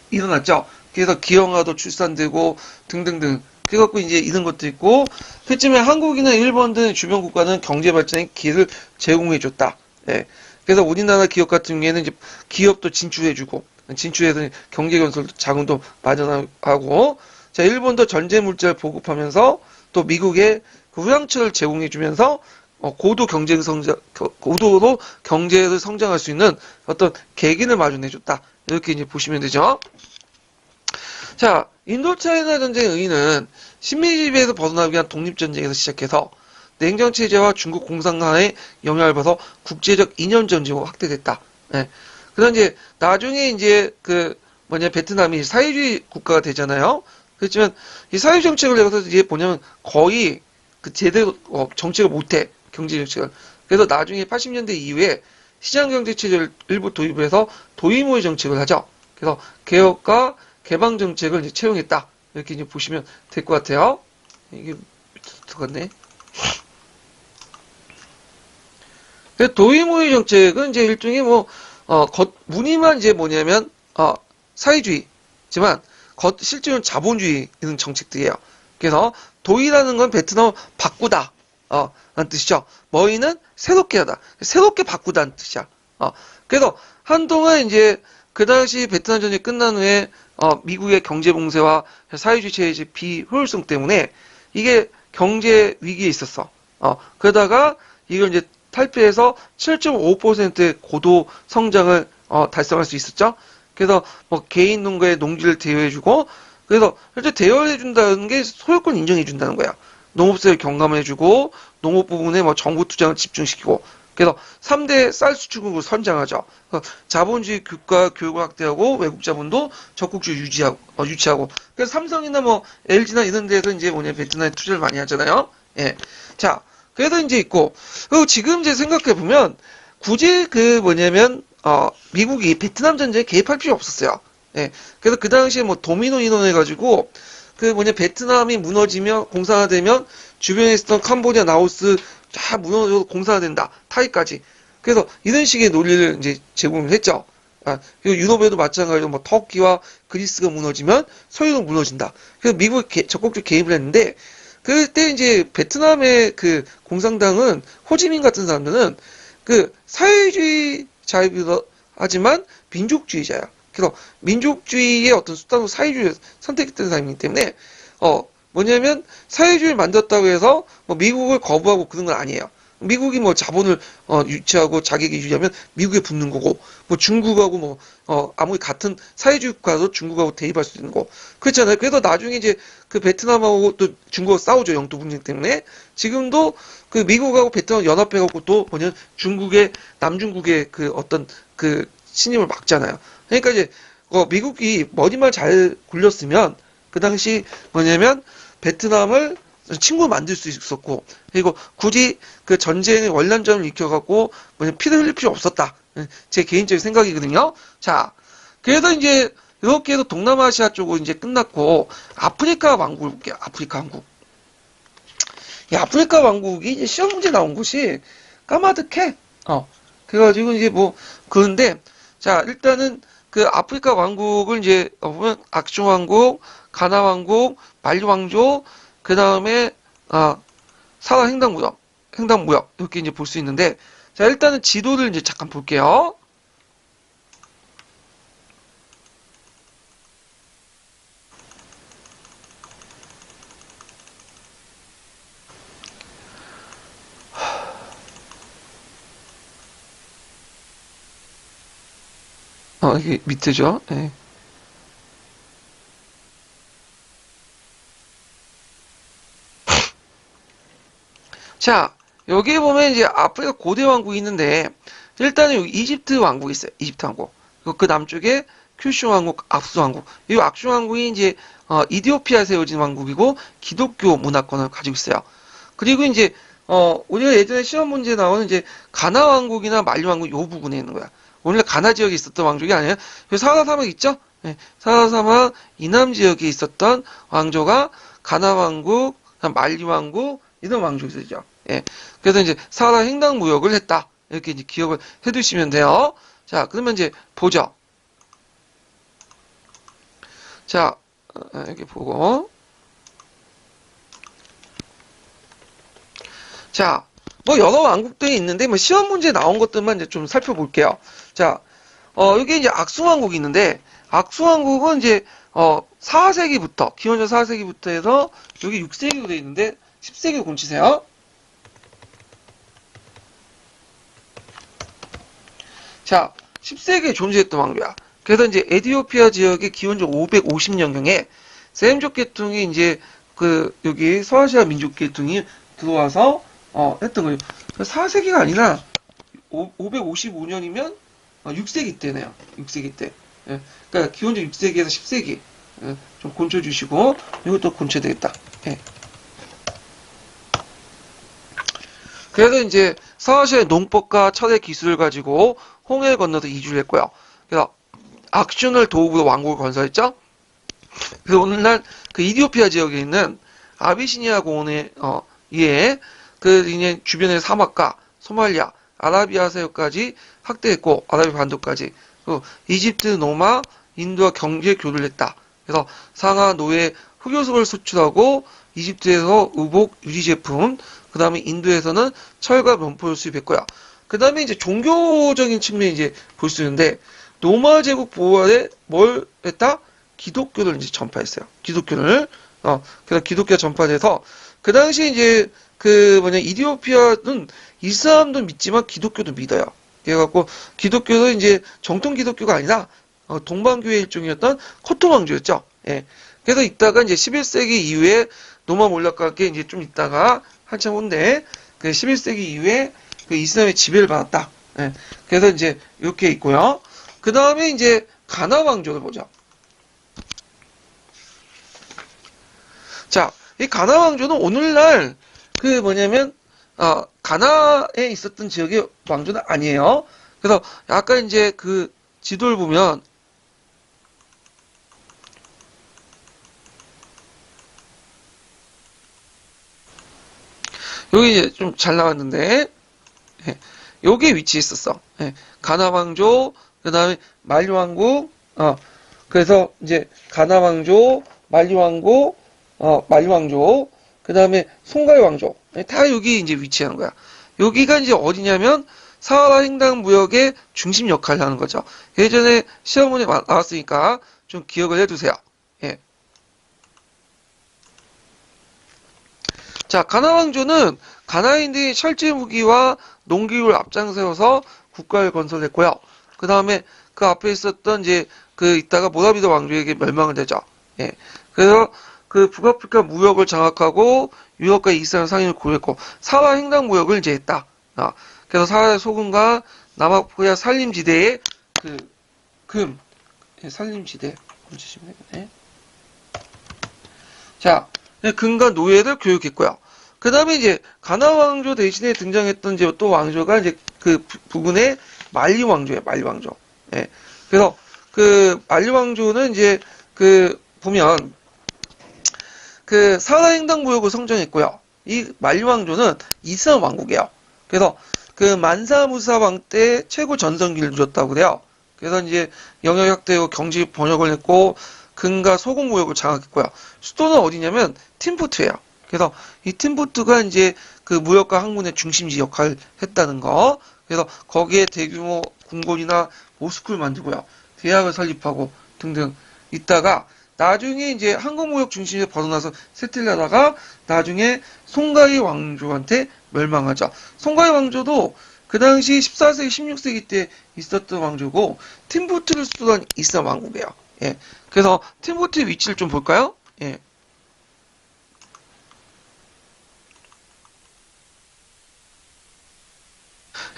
[SPEAKER 1] 일어났죠. 그래서 기형아도 출산되고 등등등. 그래갖고 이제 이런 것도 있고, 그쯤에 한국이나 일본 등 주변 국가는 경제 발전에 기회를 제공해줬다. 예. 그래서 우리나라 기업 같은 경우에는 이제 기업도 진출해주고, 진출해서 경제 건설도 자금도 마련하고, 자, 일본도 전제 물자를 보급하면서 또 미국에 그 휴양처를 제공해주면서 고도로 경제를 성장할 수 있는 어떤 계기를 마련해줬다. 이렇게 이제 보시면 되죠. 자, 인도차이나 전쟁의 의의는 식민지배에서 벗어나기 위한 독립전쟁에서 시작해서 냉전체제와 중국 공산 간의 영향을 받아서 국제적 이념전쟁으로 확대됐다. 예. 그다음 이제 나중에 이제 베트남이 사회주의 국가가 되잖아요. 그렇지만 이 사회주의 정책을 내가서 이제 뭐냐면 거의 제대로 정책을 못해. 경제 정책을. 그래서 나중에 80년대 이후에 시장경제체제를 일부 도입해서 도이모의 정책을 하죠. 그래서 개혁과 개방 정책을 이제 채용했다. 이렇게 이제 보시면 될 것 같아요. 이게 들어갔네. 도이모의 정책은 이제 일종의 무늬만 이제 뭐냐면, 사회주의지만, 실제로는 자본주의 이런 정책들이에요. 그래서, 도이라는 건 베트남 바꾸다, 라는 뜻이죠. 머이는 새롭게 하다. 새롭게 바꾸다는 뜻이야. 그래서, 한동안 이제, 그 당시 베트남 전쟁이 끝난 후에, 미국의 경제 봉쇄와 사회주의 체제의 비효율성 때문에, 이게 경제 위기에 있었어. 그러다가, 이걸 이제 탈피해서 7.5%의 고도 성장을 달성할 수 있었죠. 그래서 개인 농가의 농지를 대여해주고, 그래서 실제 대여해준다는 게 소유권 인정해준다는 거야. 농업세를 경감해주고, 농업 부분에 정부 투자를 집중시키고, 그래서 3대 쌀 수출국으로 선장하죠. 자본주의 국가 교육을 확대하고 외국 자본도 적극적으로 유치하고. 그래서 삼성이나 LG나 이런 데서 이제 베트남에 투자를 많이 하잖아요. 예. 자, 그래서 이제 있고, 그리고 지금 이제 생각해보면, 굳이 미국이 베트남 전쟁에 개입할 필요 없었어요. 예. 그래서 그 당시에 도미노 이론 해가지고, 베트남이 무너지면, 공산화되면, 주변에 있었던 캄보디아, 라오스 다 무너져서 공산화된다. 타이까지. 그래서 이런 식의 논리를 이제 제공을 했죠. 그리고 유럽에도 마찬가지로 터키와 그리스가 무너지면 서유도 무너진다. 그래서 미국이 적극적으로 개입을 했는데, 그때 이제 베트남의 공산당은 호지민 같은 사람들은 사회주의 자유주의 하지만 민족주의자야. 그래서 민족주의의 어떤 수단으로 사회주의를 선택했던 사람이기 때문에 뭐냐면 사회주의를 만들었다고 해서 미국을 거부하고 그런 건 아니에요. 미국이 자본을 유치하고 자격이 유지하면 미국에 붙는 거고, 중국하고 아무리 같은 사회주의 국가도 중국하고 대입할 수 있는 거. 그렇잖아요. 그래서 나중에 이제 베트남하고 또 중국하고 싸우죠. 영토 분쟁 때문에. 지금도 미국하고 베트남 연합해갖고 또 중국의, 남중국의 어떤 신임을 막잖아요. 그러니까 이제 미국이 머리만 잘 굴렸으면 그 당시 뭐냐면 베트남을 친구 만들 수 있었고, 그리고 굳이 전쟁의 원란점을 익혀갖고 피를 흘릴 필요 없었다. 제 개인적인 생각이거든요. 자, 그래서 이제 이렇게 해서 동남아시아 쪽은 이제 끝났고, 아프리카 왕국을 볼게요. 아프리카 왕국. 이 아프리카 왕국이 이제 시험 문제 나온 곳이 까마득해. 그래가지고 이제 그런데, 자, 일단은 아프리카 왕국을 이제 보면 악슈 왕국, 가나 왕국, 말리 왕조, 그 다음에 사라 횡단무역 이렇게 이제 볼 수 있는데, 자, 일단은 지도를 이제 잠깐 볼게요. 이게 밑에죠. 네. 자, 여기 보면 이제 아프리카 고대 왕국이 있는데, 일단은 여기 이집트 왕국이 있어요. 이집트 왕국. 그리고 그 남쪽에 큐슈 왕국, 악수 왕국. 이 악수 왕국이 이제 이디오피아에 세워진 왕국이고 기독교 문화권을 가지고 있어요. 그리고 이제 우리가 예전에 시험 문제에 나오는 이제 가나 왕국이나 말리 왕국 요 부분에 있는 거야. 원래 가나 지역에 있었던 왕족이 아니에요. 사하라 사막 있죠? 네, 사하라 사막 이남 지역에 있었던 왕조가 가나 왕국, 말리 왕국 이런 왕족이죠. 예. 그래서 이제 사하라 횡단무역을 했다. 이렇게 이제 기억을 해두시면 돼요. 자, 그러면 이제 보죠. 자, 이렇게 보고. 자, 여러 왕국들이 있는데, 시험 문제에 나온 것들만 이제 좀 살펴볼게요. 자, 여기 이제 악수왕국이 있는데, 악수왕국은 이제, 4세기부터, 기원전 4세기부터 해서, 여기 6세기로 되어 있는데, 10세기 곤치세요. 자, 10세기에 존재했던 왕조야. 그래서 이제 에티오피아 지역의 기원전 550년경에 셈족 계통이 이제 여기 서아시아 민족 계통이 들어와서 했던 거예요. 4세기가 아니라 555년이면 6세기 때네요. 6세기 때. 예, 그러니까 기원전 6세기에서 10세기. 예, 좀 곤쳐 주시고 이것도 곤쳐 되겠다. 예. 그래서 이제 서아시아의 농법과 철의 기술을 가지고 홍해를 건너서 이주를 했고요. 그래서 악슌을 도읍으로 왕국을 건설했죠. 그래서 오늘날 그 이디오피아 지역에 있는 아비시니아 공원에 이에 이제 주변의 사막과 소말리아, 아라비아 해역까지 확대했고 아라비아 반도까지 그리고 이집트, 노마, 인도와 경제 교류를 했다. 그래서 상하, 노예, 흑요석을 수출하고 이집트에서 의복, 유리 제품, 그 다음에 인도에서는 철과 면포를 수입했고요. 그 다음에 이제 종교적인 측면 이제 볼 수 있는데 노마 제국 보호 아래 뭘 했다? 기독교를 이제 전파했어요. 기독교를 그래서 기독교 전파돼서 그 당시 이제 이디오피아는 이슬람도 믿지만 기독교도 믿어요. 그래갖고 기독교도 이제 정통 기독교가 아니라 동방교회 일종이었던 코토 왕조였죠. 예. 그래서 이따가 이제 11세기 이후에 노마 몰락과 함께 이제 좀 있다가 한참 후인데 그 11세기 이후에 그 이슬람의 지배를 받았다. 예. 그래서 이제 이렇게 있고요. 그 다음에 이제 가나 왕조를 보죠. 자, 이 가나 왕조는 오늘날 가나에 있었던 지역의 왕조는 아니에요. 그래서 아까 이제 그 지도를 보면 여기 이제 좀 잘 나왔는데 예, 여기에 위치해 있었어. 예, 가나 왕조, 그 다음에 말리 왕국, 그래서 이제 가나 왕조, 말리 왕국, 말리 왕조, 그 다음에 송가이 왕조, 다 여기 이제 위치한 거야. 여기가 이제 어디냐면 사하라 횡단무역의 중심 역할을 하는 거죠. 예전에 시험문에 나왔으니까 좀 기억을 해두세요. 예. 자, 가나 왕조는 가나인들이 철제 무기와 농기구를 앞장세워서 국가를 건설했고요. 그 다음에 그 앞에 있었던 이제 이따가 모라비드 왕조에게 멸망을 되죠. 예. 그래서 그 북아프리카 무역을 장악하고 유럽과 이스라엘 상인을 고려했고 사하라 횡단 무역을 이제 했다. 그래서 사하라 소금과 남아프리카 산림지대의 산림지대 보시면 되겠네. 자, 금과 노예를 교육했고요. 그 다음에 이제 가나 왕조 대신에 등장했던 이제 또 왕조가 이제 그 부근의 말리 왕조예요. 말리 왕조. 예. 그래서 그 말리 왕조는 이제 보면 사하라 횡단무역을 성정했고요. 이 말리 왕조는 이슬람 왕국이에요. 그래서 만사 무사 왕 때 최고 전성기를 누렸다고 그래요. 그래서 이제 영역 확대하고 경제 번역을 했고 금과 소금 무역을 장악했고요. 수도는 어디냐면 팀푸트예요. 그래서 이 팀푸트가 이제 그 무역과 학문의 중심지 역할을 했다는 거. 그래서 거기에 대규모 궁궐이나 모스크를 만들고요. 대학을 설립하고 등등 있다가 나중에 이제 한국무역 중심에서 벗어나서 세틀하다가 나중에 송가이 왕조한테 멸망하죠. 송가이 왕조도 그 당시 14세기, 16세기 때 있었던 왕조고 팀푸트를 수도한 이슬람 왕국이에요. 예. 그래서 팀푸트의 위치를 좀 볼까요? 예.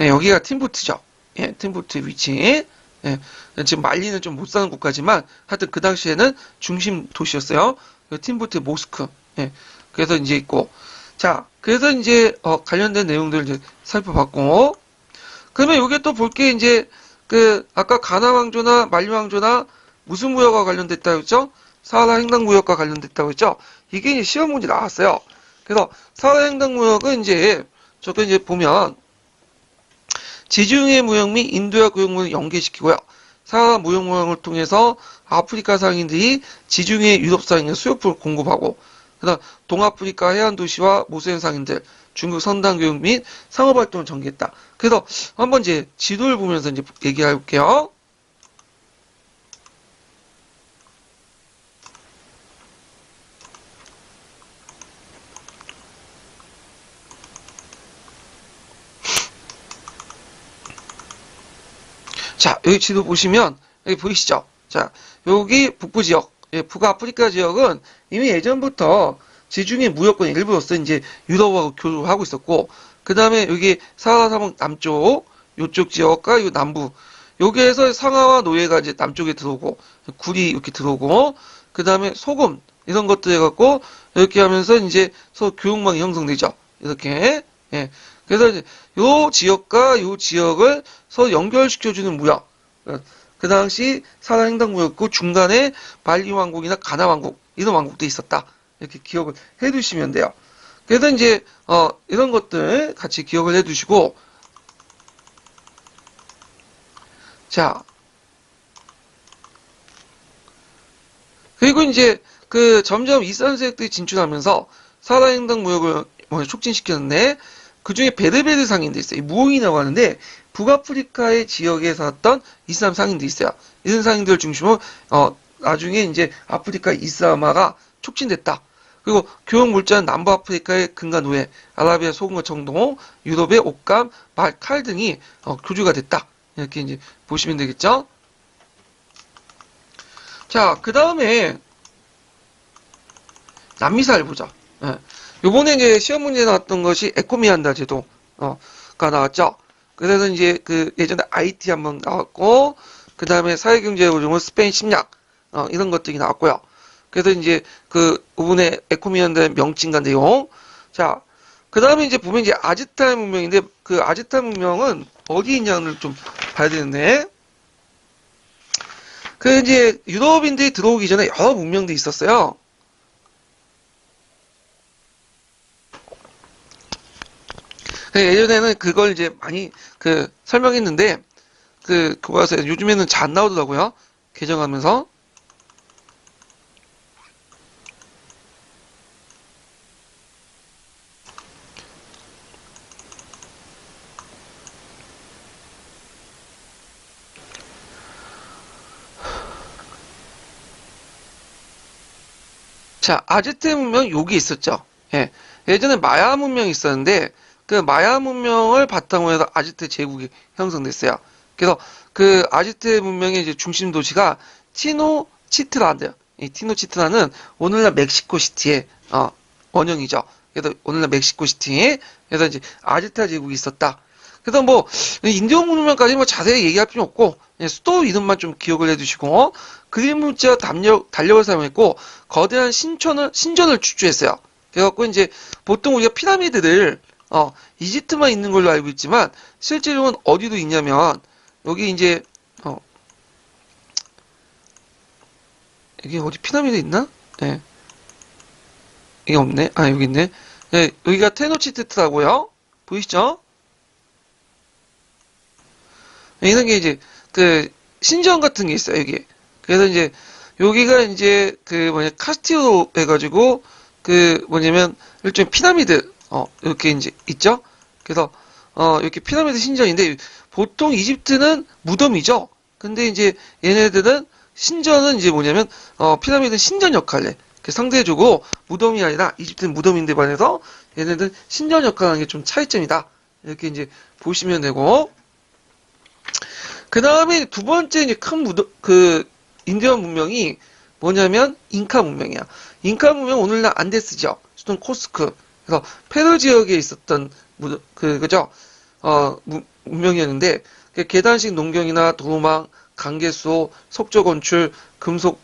[SPEAKER 1] 예, 여기가 팀푸트죠. 예, 팀푸트 위치. 예, 지금 말리는 좀 못 사는 국가지만 하여튼 그 당시에는 중심 도시였어요. 팀푸트 모스크. 예, 그래서 이제 있고. 자, 그래서 이제 관련된 내용들을 이제 살펴봤고. 그러면 여기 또 볼 게 이제 아까 가나 왕조나 말리 왕조나 무슨 무역과 관련됐다고 했죠? 사하라 횡단무역과 관련됐다고 했죠? 이게 이제 시험 문제 나왔어요. 그래서 사하라 횡단무역은 이제 저거 이제 보면 지중해 무역 및 인도야 무역을 연계시키고요. 사하라 무역 모양을 통해서 아프리카 상인들이 지중해 유럽 상인의 수요품을 공급하고 그다음 동아프리카 해안 도시와 모슬렘 상인들, 중국 선단 교육 및 상업 활동을 전개했다. 그래서 한번 이제 지도를 보면서 이제 얘기해 볼게요. 자, 여기 지도 보시면 여기 보이시죠? 자, 여기 북부 지역, 예, 북아프리카 지역은 이미 예전부터 지중해 무역권 일부로서 이제 유럽하고 교류하고 있었고, 그 다음에 여기 사하라 사막 남쪽, 요쪽 지역과 요 남부, 여기에서 상하와 노예가 이제 남쪽에 들어오고, 굴이 이렇게 들어오고, 그 다음에 소금, 이런 것들 해갖고, 이렇게 하면서 이제 서로 교역망이 형성되죠. 이렇게. 예. 그래서 이제 요 지역과 요 지역을 서로 연결시켜주는 무역. 그 당시 사라횡단무였고 중간에 발리 왕국이나 가나 왕국 이런 왕국도 있었다. 이렇게 기억을 해두시면 돼요. 그래서 이제 이런 것들 같이 기억을 해두시고 자 그리고 이제 그 점점 이산 세력들이 진출하면서 사라횡단무역을 촉진시켰는데 그 중에 베르베르 상인도 있어요. 무옹이라고 하는데 북아프리카의 지역에 살았던 이슬람 상인도 있어요. 이런 상인들 중심으로 나중에 이제 아프리카 이슬람화가 촉진됐다. 그리고 교역 물자는 남부아프리카의 금과 노예, 아라비아 소금과 청동, 유럽의 옷감, 말, 칼 등이 교주가 됐다. 이렇게 이제 보시면 되겠죠. 자, 그 다음에 남미사를 보자. 예. 요번에 이제 시험 문제 나왔던 것이 에코미한다 제도가 나왔죠. 그래서 이제 그 예전에 IT 한번 나왔고, 그 다음에 사회경제요즘은 스페인 침략, 이런 것들이 나왔고요. 그래서 이제 그 이번에 에코미한다의 명칭과 내용. 자, 그 다음에 이제 보면 이제 아즈테카 문명인데 그 아즈테카 문명은 어디 있냐를 좀 봐야 되는데, 그 이제 유럽인들이 들어오기 전에 여러 문명들이 있었어요. 예전에는 그걸 이제 많이 그 설명했는데 그 교과서에 요즘에는 잘 안 나오더라고요. 개정하면서. 자, 아즈텍 문명 여기 있었죠. 예. 예전에 마야 문명이 있었는데 그 마야 문명을 바탕으로 해서 아즈텍 제국이 형성됐어요. 그래서 그 아즈텍 문명의 이제 중심 도시가 티노치트란드. 이 티노치트란은 오늘날 멕시코시티의 원형이죠. 그래서 오늘날 멕시코시티에 그래서 이제 아즈텍 제국이 있었다. 그래서 뭐 인디오 문명까지 뭐 자세히 얘기할 필요 없고 수도 이름만 좀 기억을 해두시고 그림 문자 달력을 사용했고 거대한 신전을 주주했어요. 그래갖고 이제 보통 우리가 피라미드를 이집트만 있는 걸로 알고 있지만 실제로는 어디도 있냐면 여기 이제 여기 어디 피라미드 있나? 네. 이게 없네. 아 여기 있네. 네, 여기가 테노치티트라고요. 보이시죠? 이런 게 이제 그 신전 같은 게 있어요 여기. 그래서 이제 여기가 이제 그 뭐냐 카스티오 해가지고 그 뭐냐면 일종의 피라미드 이렇게 이제 있죠. 그래서 이렇게 피라미드 신전인데 보통 이집트는 무덤이죠. 근데 이제 얘네들은 신전은 이제 뭐냐면 피라미드는 신전 역할을 해. 상대적으로 무덤이 아니라 이집트는 무덤인데 반해서 얘네들은 신전 역할하는 게 좀 차이점이다. 이렇게 이제 보시면 되고. 그 다음에 두 번째 이제 큰 인디언 문명이 뭐냐면 잉카 문명이야. 잉카 문명 오늘날 안데스죠. 수도 코스크. 그래서 페루 지역에 있었던 그죠? 문명이었는데 계단식 농경이나 도로망, 강개수호, 석조 건축, 금속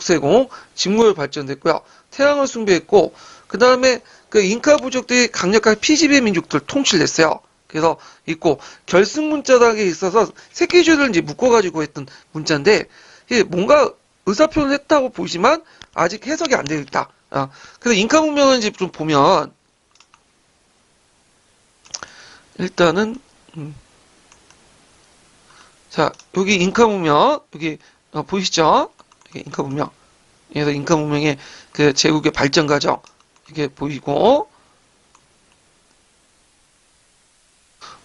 [SPEAKER 1] 세공, 직무를 발전됐고요. 태양을 숭배했고 그 다음에 그 잉카 부족들이 강력한 피지배 민족들 통치를 했어요. 그래서 있고 결승 문자락에 있어서 새끼줄을 이제 묶어가지고 했던 문자인데 이게 뭔가 의사표현을 했다고 보지만 아직 해석이 안 되어 있다. 그래서 잉카 문명은 이제 좀 보면 일단은 자 여기 잉카 문명 여기 보이시죠? 여기 잉카 문명. 그래서 잉카 문명의 그 제국의 발전 과정 이게 보이고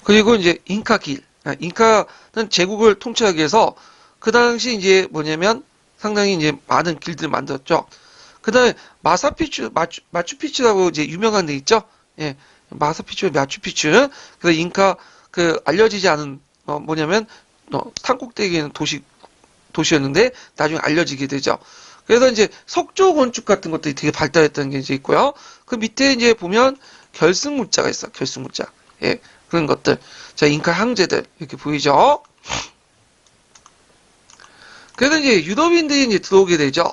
[SPEAKER 1] 그리고 이제 잉카길. 잉카는 제국을 통치하기 위해서 그 당시 이제 뭐냐면 상당히 이제 많은 길들을 만들었죠. 그 다음에 마추픽추라고 이제 유명한 데 있죠. 예. 마사피추, 마추픽추. 그래서 잉카 그 알려지지 않은 뭐냐면 산꼭대기에 있는 도시였는데 나중에 알려지게 되죠. 그래서 이제 석조 건축 같은 것들이 되게 발달했다는 게 이제 있고요. 그 밑에 이제 보면 결승문자가 있어. 결승문자. 예, 그런 것들. 자, 잉카 항제들 이렇게 보이죠. 그래서 이제 유럽인들이 이제 들어오게 되죠.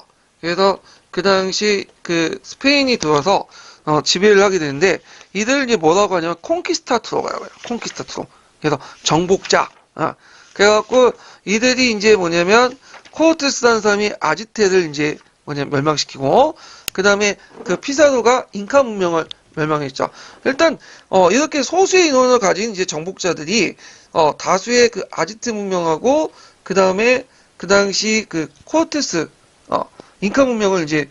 [SPEAKER 1] 그래서 그 당시 그 스페인이 들어와서 지배를 하게 되는데 이들을 이제 뭐라고 하냐면 콩키스타투로가 해요. 콩키스타투로. 그래서 정복자. 그래갖고 이들이 이제 뭐냐면 코르테스라는 사람이 아지테를 이제 뭐냐면 멸망시키고 그 다음에 그 피사로가 잉카 문명을 멸망했죠. 일단 이렇게 소수의 인원을 가진 이제 정복자들이 다수의 그 아지트 문명하고 그 다음에 그 당시 그 코르테스 잉카 문명을 이제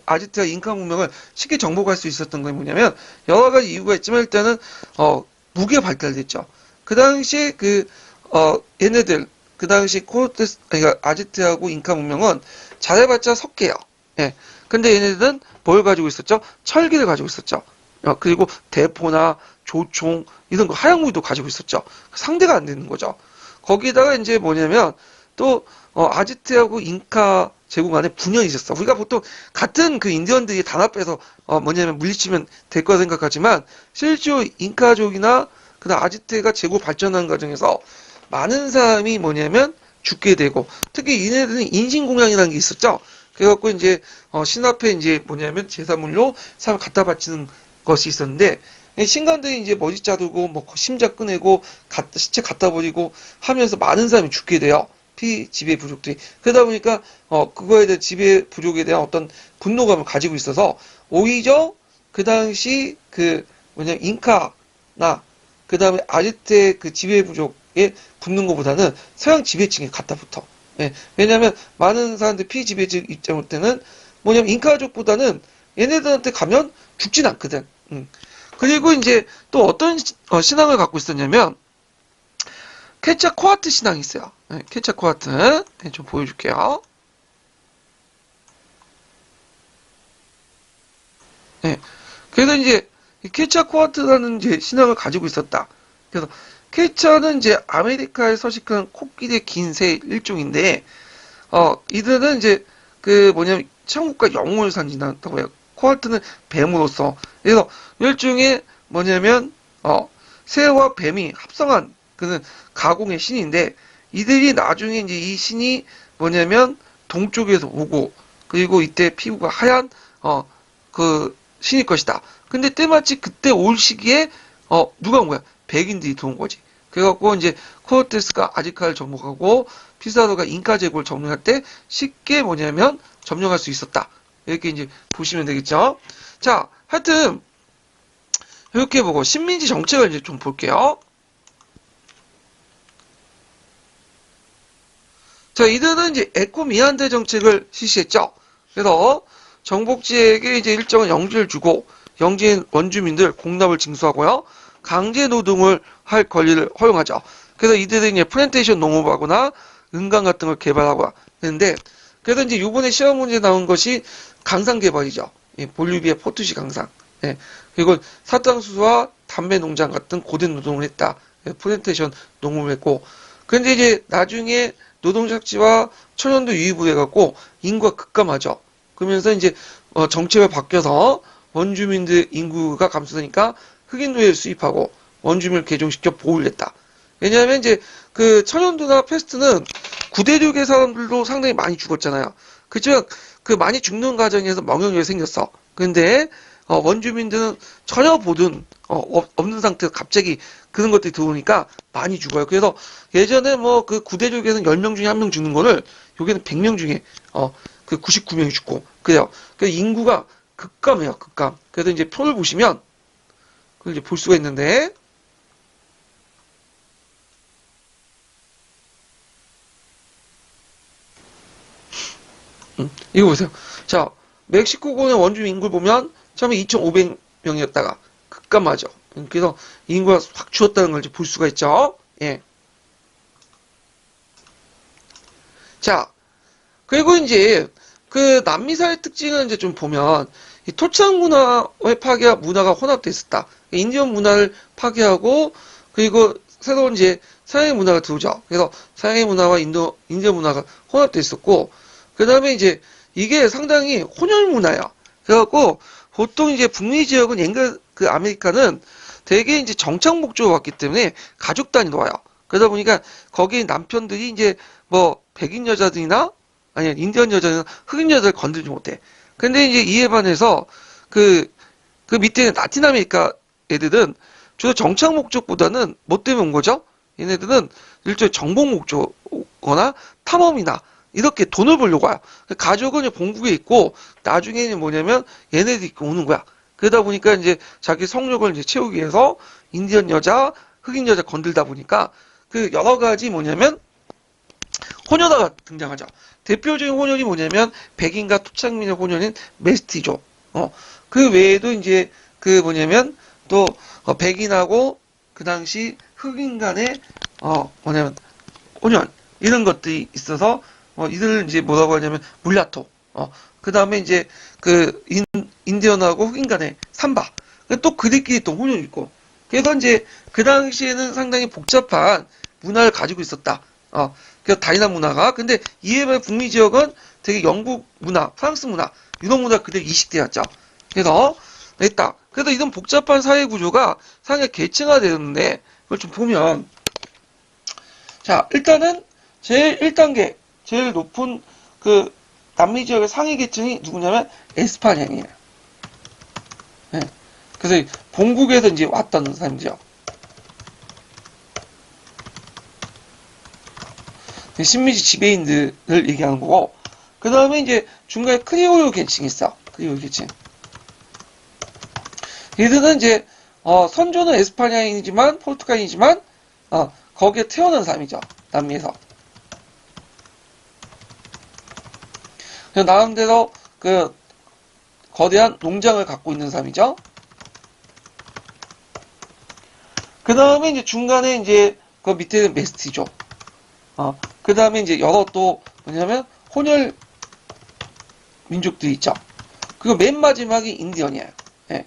[SPEAKER 1] 아지트가 잉카 문명을 쉽게 정복할 수 있었던 건 뭐냐면 여러 가지 이유가 있지만 일단은 무기가 발달됐죠. 그 당시 얘네들 그 당시 코르테스 그러니까 아지트하고 잉카 문명은 잘해봤자 석계예요. 예. 근데 얘네들은 뭘 가지고 있었죠? 철기를 가지고 있었죠. 그리고 대포나 조총 이런 거 하얀 무기도 가지고 있었죠. 상대가 안 되는 거죠. 거기다가 이제 뭐냐면 또 아지트하고 잉카 제국 안에 분열이 있었어. 우리가 보통 같은 그 인디언들이 단합해서 뭐냐면 물리치면 될 거라 생각하지만 실제로 잉카족이나 그다음 아지트가 제국 발전하는 과정에서 많은 사람이 뭐냐면 죽게 되고 특히 얘네들은 인신공양이라는 게 있었죠. 그래갖고 이제 신 앞에 이제 뭐냐면 제사물로 사람 갖다 바치는 것이 있었는데 신관들이 이제 머리 자르고 뭐 심자 꺼내고 시체 갖다 버리고 하면서 많은 사람이 죽게 돼요. 피지배 부족들이. 그러다 보니까 그거에 대한 지배 부족에 대한 어떤 분노감을 가지고 있어서 오히려 그 당시 그 뭐냐면 잉카나 그 다음에 아지트의 그 지배 부족에 붙는 것보다는 서양 지배층에 갖다 붙어. 예. 왜냐하면 많은 사람들 피지배적 입장일 때는 뭐냐면 잉카족보다는 얘네들한테 가면 죽진 않거든. 그리고 이제 또 어떤 신앙을 갖고 있었냐면 케차코아트 신앙이 있어요. 네, 케차코아트 네, 좀 보여줄게요. 네, 그래서 이제 케차코아트라는 이제 신앙을 가지고 있었다. 그래서 케차는 이제 아메리카에 서식한 코끼리의 긴 새 일종인데 이들은 이제 그 뭐냐면 천국과 영혼을 상징한다고 해요. 코아트는 뱀으로서 그래서 일종의 뭐냐면 새와 뱀이 합성한 그는 가공의 신인데 이들이 나중에 이제 이 신이 뭐냐면 동쪽에서 오고 그리고 이때 피부가 하얀 그 신일 것이다. 근데 때마치 그때 올 시기에 누가 온 거야? 백인들이 들어온 거지. 그래갖고 이제 코르테스가 아지카를 정복하고 피사로가 잉카 제국을 점령할 때 쉽게 뭐냐면 점령할 수 있었다. 이렇게 이제 보시면 되겠죠. 자, 하여튼 이렇게 보고 식민지 정책을 이제 좀 볼게요. 자, 이들은 이제 에코미한대 정책을 실시했죠. 그래서 정복지에게 이제 일정한 영지를 주고 영지인 원주민들 공납을 징수하고요. 강제 노동을 할 권리를 허용하죠. 그래서 이들은 이제 플랜테이션 농업하거나 은강 같은 걸 개발하고 하는데 그래서 이제 이번에 시험 문제 나온 것이 강상 개발이죠. 예, 볼리비아 포트시 강상. 예, 그리고 사탕수수와 담배 농장 같은 고된 노동을 했다. 예, 플랜테이션 농업을 했고 근데 이제 나중에 노동착취와 천연도 유입을 해갖고 인구가 급감하죠. 그러면서 이제 정책을 바뀌어서 원주민들 인구가 감소되니까 흑인 노예를 수입하고 원주민을 개종시켜 보호를 했다. 왜냐하면 이제 그 천연두나 패스트는 구대륙의 사람들도 상당히 많이 죽었잖아요. 그렇지만 그 많이 죽는 과정에서 명령력이 생겼어. 근데 원주민들은 전혀 보든 없는 상태에서 갑자기 그런 것들이 들어오니까 많이 죽어요. 그래서 예전에 뭐 그 구대륙에서는 10명 중에 1명 죽는 거를 여기는 100명 중에 그 99명이 죽고 그래요. 그래서 인구가 급감해요. 급감. 그래서 이제 표를 보시면 그걸 이제 볼 수가 있는데 이거 보세요. 자, 멕시코군의 원주민 인구를 보면 처음에 2,500명이었다가 급감하죠. 그래서 인구가 확 줄었다는 걸 이제 볼 수가 있죠. 예. 자, 그리고 이제 그 남미사의 특징을 이제 좀 보면 이 토착 문화의 파괴와 문화가 혼합돼 있었다. 인디언 문화를 파괴하고 그리고 새로운 이제 서양의 문화가 들어오죠. 그래서 서양의 문화와 인디언 문화가 혼합되어 있었고, 그 다음에 이제 이게 상당히 혼혈 문화야. 그래갖고 보통 이제 북미 지역은 그 아메리카는 되게 이제 정착 목적으로 왔기 때문에 가족 단위로 와요. 그러다 보니까 거기 남편들이 이제 뭐 백인 여자들이나 아니 인디언 여자들이나 흑인 여자를 건들지 못해. 근데 이제 이에 반해서 그 밑에 라틴 아메리카 애들은 주로 정착 목적보다는 뭐 때문에 온 거죠? 얘네들은 일종의 정복 목적거나 탐험이나 이렇게 돈을 벌려고 와요. 가족은 본국에 있고 나중에는 뭐냐면 얘네들이 오는 거야. 그러다 보니까 이제 자기 성욕을 이제 채우기 위해서 인디언 여자, 흑인 여자 건들다 보니까 그 여러 가지 뭐냐면 혼혈화가 등장하죠. 대표적인 혼혈이 뭐냐면 백인과 토착민의 혼혈인 메스티조. 그 외에도 이제 그 뭐냐면 또 백인하고 그 당시 흑인 간의 뭐냐면 혼혈 이런 것들이 있어서 이들 이제 뭐라고 하냐면 물라토. 그 다음에 이제 그 인디언하고 흑인 간의 삼바. 또 그들끼리 또 혼혈이 있고. 그래서 이제 그 당시에는 상당히 복잡한 문화를 가지고 있었다. 그 다이나 문화가. 근데 이에 반해 북미 지역은 되게 영국 문화, 프랑스 문화, 유럽 문화 그대로 이식되었죠. 그래서 됐다. 그래서 이런 복잡한 사회 구조가 상당히 계층화되었는데 그걸 좀 보면 자 일단은 제일 1단계 제일 높은 그 남미 지역의 상위 계층이 누구냐면 에스파냐이에요. 네. 그래서 본국에서 이제 왔던 사람이죠. 식민지 지배인들을 얘기하는 거고, 그 다음에 이제 중간에 크리올 계층이 있어. 크리올 계층. 얘들은 이제 선조는 에스파냐인이지만 포르투갈인이지만 거기에 태어난 사람이죠. 남미에서. 나름대로 그 거대한 농장을 갖고 있는 사람이죠. 그 다음에 이제 중간에 이제 그 밑에는 메스티죠. 그 다음에 이제 여러 또 뭐냐면 혼혈 민족들이 있죠. 그리고 맨 마지막이 인디언이야. 예.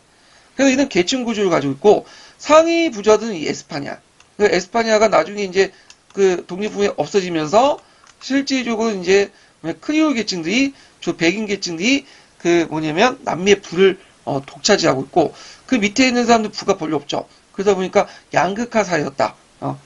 [SPEAKER 1] 그래서 이런 계층 구조를 가지고 있고 상위 부자들은 이 에스파냐. 그 에스파냐가 나중에 이제 그 독립 후에 없어지면서 실질적으로 이제 크리올 계층들이 주 백인 계층들이 그 뭐냐면 남미의 부를 독차지하고 있고 그 밑에 있는 사람들 부가 별로 없죠. 그러다 보니까 양극화 사회였다.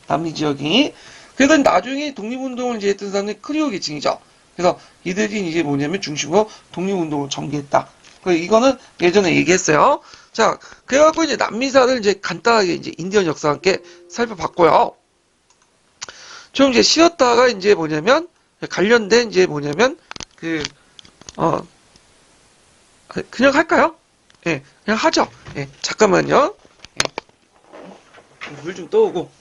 [SPEAKER 1] 남미 지역이. 그래서 나중에 독립운동을 이제 했던 사람들이 크리올 계층이죠. 그래서 이들이 이제 뭐냐면 중심으로 독립운동을 전개했다. 이거는 예전에 얘기했어요. 자, 그래갖고 이제 남미사를 이제 간단하게 이제 인디언 역사와 함께 살펴봤고요. 좀 이제 쉬었다가 이제 뭐냐면 관련된 이제 뭐냐면 그냥 할까요? 예, 그냥 하죠. 예, 잠깐만요. 예. 물 좀 떠오고.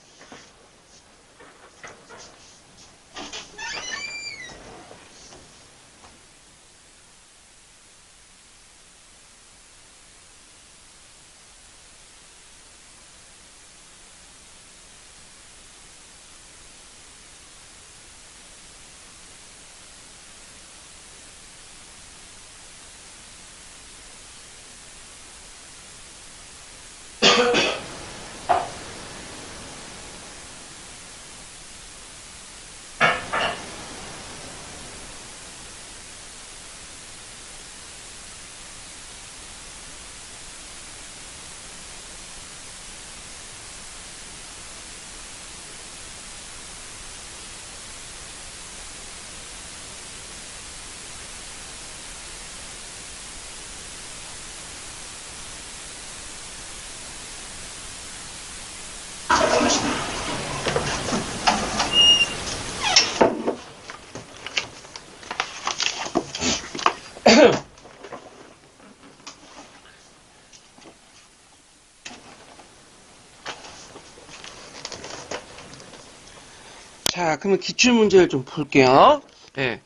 [SPEAKER 1] 자, 그러면 기출문제를 좀 볼게요. 예.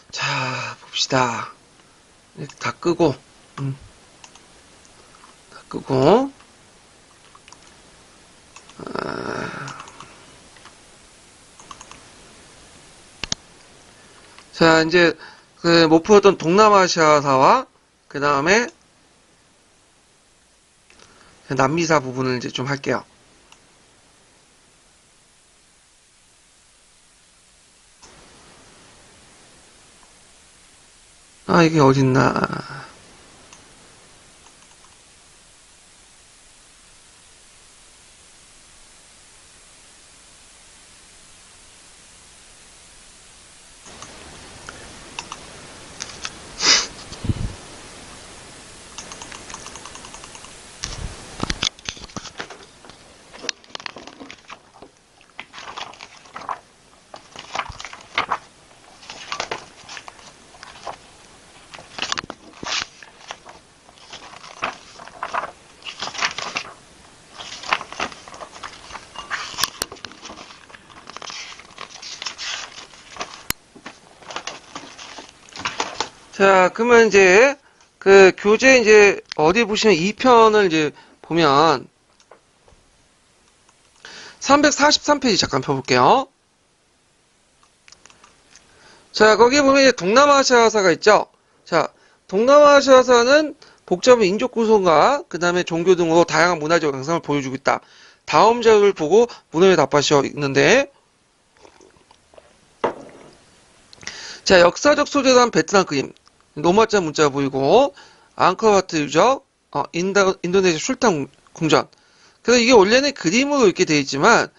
[SPEAKER 1] 자, 봅시다. 다 끄고, 다 끄고, 자, 이제, 못 풀었던 동남아시아사와, 그 다음에, 남미사 부분을 이제 좀 할게요. 아, 이게 어딨나. 자, 그러면 이제, 그, 교재 이제, 어디 보시면 2편을 이제, 보면, 343페이지 잠깐 펴볼게요. 자, 거기 보면 이제 동남아시아사가 있죠? 자, 동남아시아사는 복잡한 인종 구성과 그 다음에 종교 등으로 다양한 문화적 양상을 보여주고 있다. 다음 자료를 보고 문헌에 답하시오 있는데, 자, 역사적 소재로 한 베트남 그림. 노마자 문자가 보이고, 앙코르와트 유적, 인도네시아 술탄 궁전. 그래서 이게 원래는 그림으로 이렇게 되어 있지만,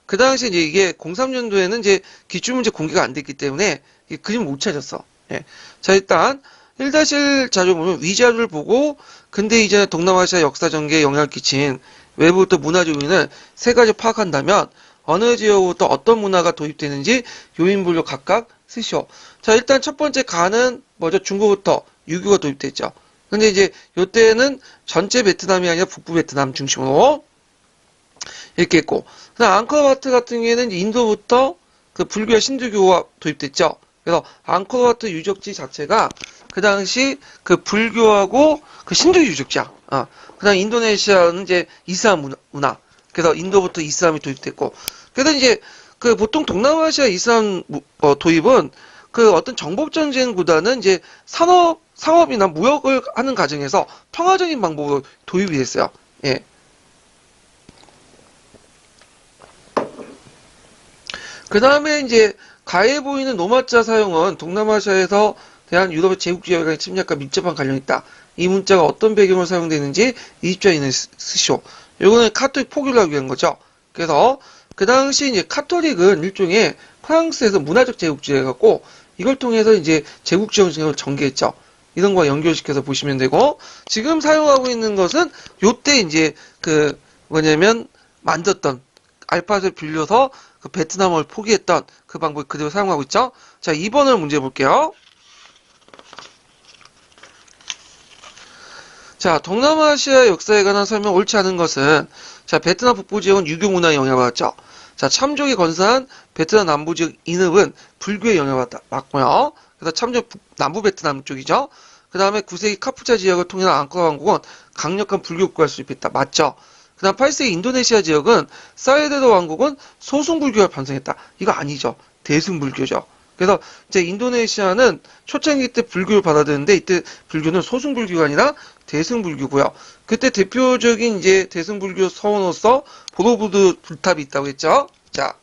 [SPEAKER 1] 그 당시 이제 이게 03년도에는 이제 기출문제 공개가 안 됐기 때문에 그림을 못 찾았어. 예. 자, 일단 1-1 자료 보면 위자료를 보고 근대 이전의 동남아시아 역사 전개에 영향을 끼친 외부부터 문화적 요인을 세 가지 파악한다면 어느 지역부터 어떤 문화가 도입되는지 요인 분류 각각 쓰시오. 자, 일단 첫 번째 가는 뭐죠? 중국부터 유교가 도입됐죠. 근데 이제 요때는 전체 베트남이 아니라 북부 베트남 중심으로 이렇게 했고, 그다음 앙코르와트 같은 경우에는 인도부터 그 불교와 신두교가 도입됐죠. 그래서 앙코르와트 유적지 자체가 그 당시 그 불교하고 그 신두교 유적지야. 그다음 인도네시아는 이제 이슬람 문화. 그래서 인도부터 이슬람이 도입됐고, 그래서 이제 그 보통 동남아시아 이슬람 도입은 그 어떤 정복 전쟁보다는 이제 상업이나 무역을 하는 과정에서 평화적인 방법으로 도입이 됐어요. 예. 그 다음에 이제 가해 보이는 노마자 사용은 동남아시아에서 대한 유럽의 제국주의와의 침략과 밀접한 관련이 있다. 이 문자가 어떤 배경으로 사용되는지 20자인을 쓰시오. 요거는 카톨릭 포교를 하기 위한 거죠. 그래서 그 당시 이제 카톨릭은 일종의 프랑스에서 문화적 제국주의가 갖고 이걸 통해서 이제 제국주의를 전개했죠. 이런 거와 연결시켜서 보시면 되고, 지금 사용하고 있는 것은 요때 이제 그 뭐냐면 만졌던 알파벳을 빌려서 그 베트남을 포기했던 그 방법 그대로 사용하고 있죠. 자, 2번을 문제 볼게요. 자, 동남아시아 역사에 관한 설명 옳지 않은 것은, 자, 베트남 북부 지역은 유교 문화에 영향을 받았죠. 자, 참족이 건설한 베트남 남부 지역 인읍은 불교에 영향을 받았다. 맞고요. 그래서 참족 남부 베트남 쪽이죠. 그 다음에 9세기 카푸차 지역을 통해서 앙코르 왕국은 강력한 불교 국가를 수립했다. 맞죠. 그 다음 8세기 인도네시아 지역은 사이데르 왕국은 소승불교가 편성했다. 이거 아니죠. 대승불교죠. 그래서 이제 인도네시아는 초창기 때 불교를 받아들였는데 이때 불교는 소승불교가 아니라 대승불교고요. 그때 대표적인 이제 대승불교 서원으로서 보로부드 불탑이 있다고 했죠. 자,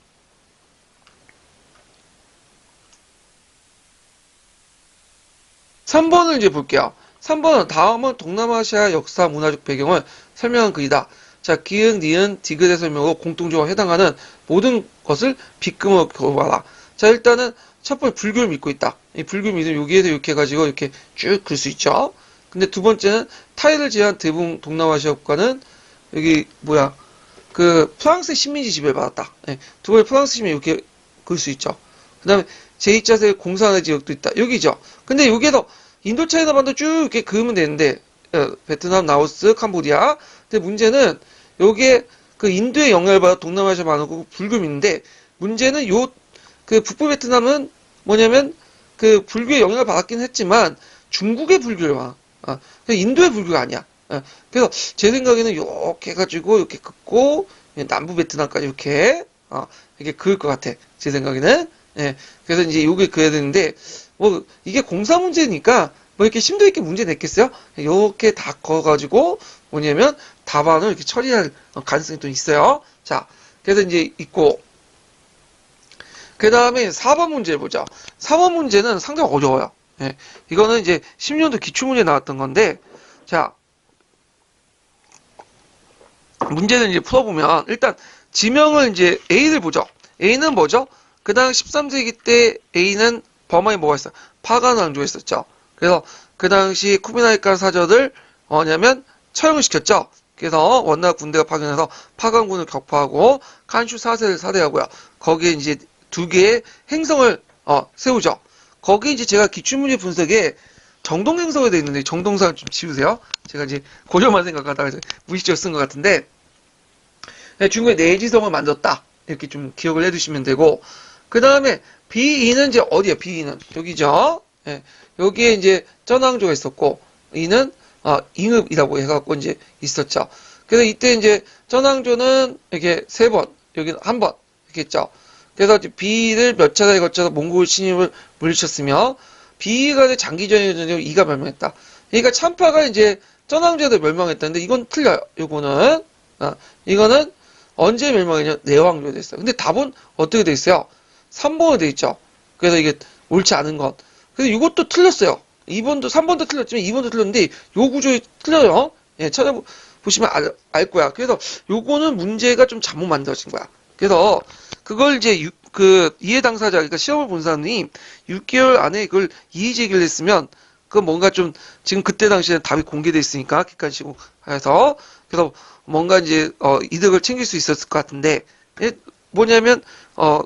[SPEAKER 1] 3번을 이제 볼게요. 3번은 다음은 동남아시아 역사 문화적 배경을 설명한 글이다. 자, 기흥, 니은, 디귿의 설명으로 공통적으로 해당하는 모든 것을 빗금으로 겨봐라. 자, 일단은 첫 번째 불교를 믿고 있다. 이 불교 믿음 여기에서 이렇게 해가지고 이렇게 쭉 글 수 있죠. 근데 두 번째는 타일을 제한 대부분 동남아시아 국가는 여기 뭐야 그 프랑스 식민지 지배를 받았다. 네, 두 번째 프랑스 식민 이렇게 글 수 있죠. 그 다음에 제2차 세계 공산화 지역도 있다. 여기죠. 근데 여기에서 인도차이나 반도 쭉 이렇게 그으면 되는데 베트남, 라오스, 캄보디아. 근데 문제는 여기에 그 인도의 영향을 받아 동남아시아 많고 불교민인데 문제는 요 그 북부 베트남은 뭐냐면 그 불교의 영향을 받았긴 했지만 중국의 불교를 와. 인도의 불교가 아니야. 그래서 제 생각에는 이렇게 해가지고 이렇게 긋고 남부 베트남까지 이렇게 그을 것 같아. 제 생각에는. 예. 그래서 이제 요게 그래야 되는데 뭐 이게 공사 문제니까 뭐 이렇게 심도 있게 문제 냈겠어요? 이렇게 다 그어가지고 뭐냐면 답안을 이렇게 처리할 가능성이 또 있어요. 자, 그래서 이제 있고 그 다음에 4번 문제 보자. 4번 문제는 상당히 어려워요. 예, 이거는 이제 10년도 기출문제 나왔던 건데, 자, 문제를 이제 풀어보면, 일단, 지명을 이제 A를 보죠. A는 뭐죠? 그 당 13세기 때 A는 범하에 뭐가 있어요? 파간 왕조가 있었죠. 그래서 그 당시 쿠비나이카 사저들 뭐냐면 처형을 시켰죠. 그래서 원나라 군대가 파견해서 파간군을 격파하고 칸슈 4세를 살해하고요. 거기에 이제 두 개의 행성을 세우죠. 거기에 이제 제가 기출문제 분석에 정동행성에 되어 있는데 정동상을 좀 지우세요. 제가 이제 고려만 생각하다가 무의식적으로 쓴 것 같은데 중국에 내지성을 만들었다. 이렇게 좀 기억을 해두시면 되고 그 다음에 B2는 이제 어디야? B2는 여기죠. 예, 여기에 이제 전왕조가 있었고 이는 잉읍이라고 해갖고 이제 있었죠. 그래서 이때 이제 전왕조는 이렇게 세 번, 여기는 한 번 이렇게 했죠. 그래서 B를 몇 차례에 걸쳐서 몽골 침입을 물리쳤으며 B가 장기전에 이가 멸망했다. 그러니까 참파가 이제 전왕조도 멸망했다는데 이건 틀려요. 요거는 이거는 언제 멸망했냐? 내왕조가 됐어요. 근데 답은 어떻게 돼 있어요? 3번으로 돼 있죠. 그래서 이게 옳지 않은 것. 그래서 이것도 틀렸어요. 2번도, 3번도 틀렸지만 2번도 틀렸는데 요 구조에 틀려요. 예, 찾아보시면 알 거야. 그래서 요거는 문제가 좀 잘못 만들어진 거야. 그래서 그걸 이제 이해 당사자, 그러니까 시험을 본 사람이 6개월 안에 그걸 이의 제기를 했으면 그건 뭔가 좀 지금 그때 당시에는 답이 공개돼 있으니까 객관식으로 해서 그래서 뭔가 이제 이득을 챙길 수 있었을 것 같은데 뭐냐면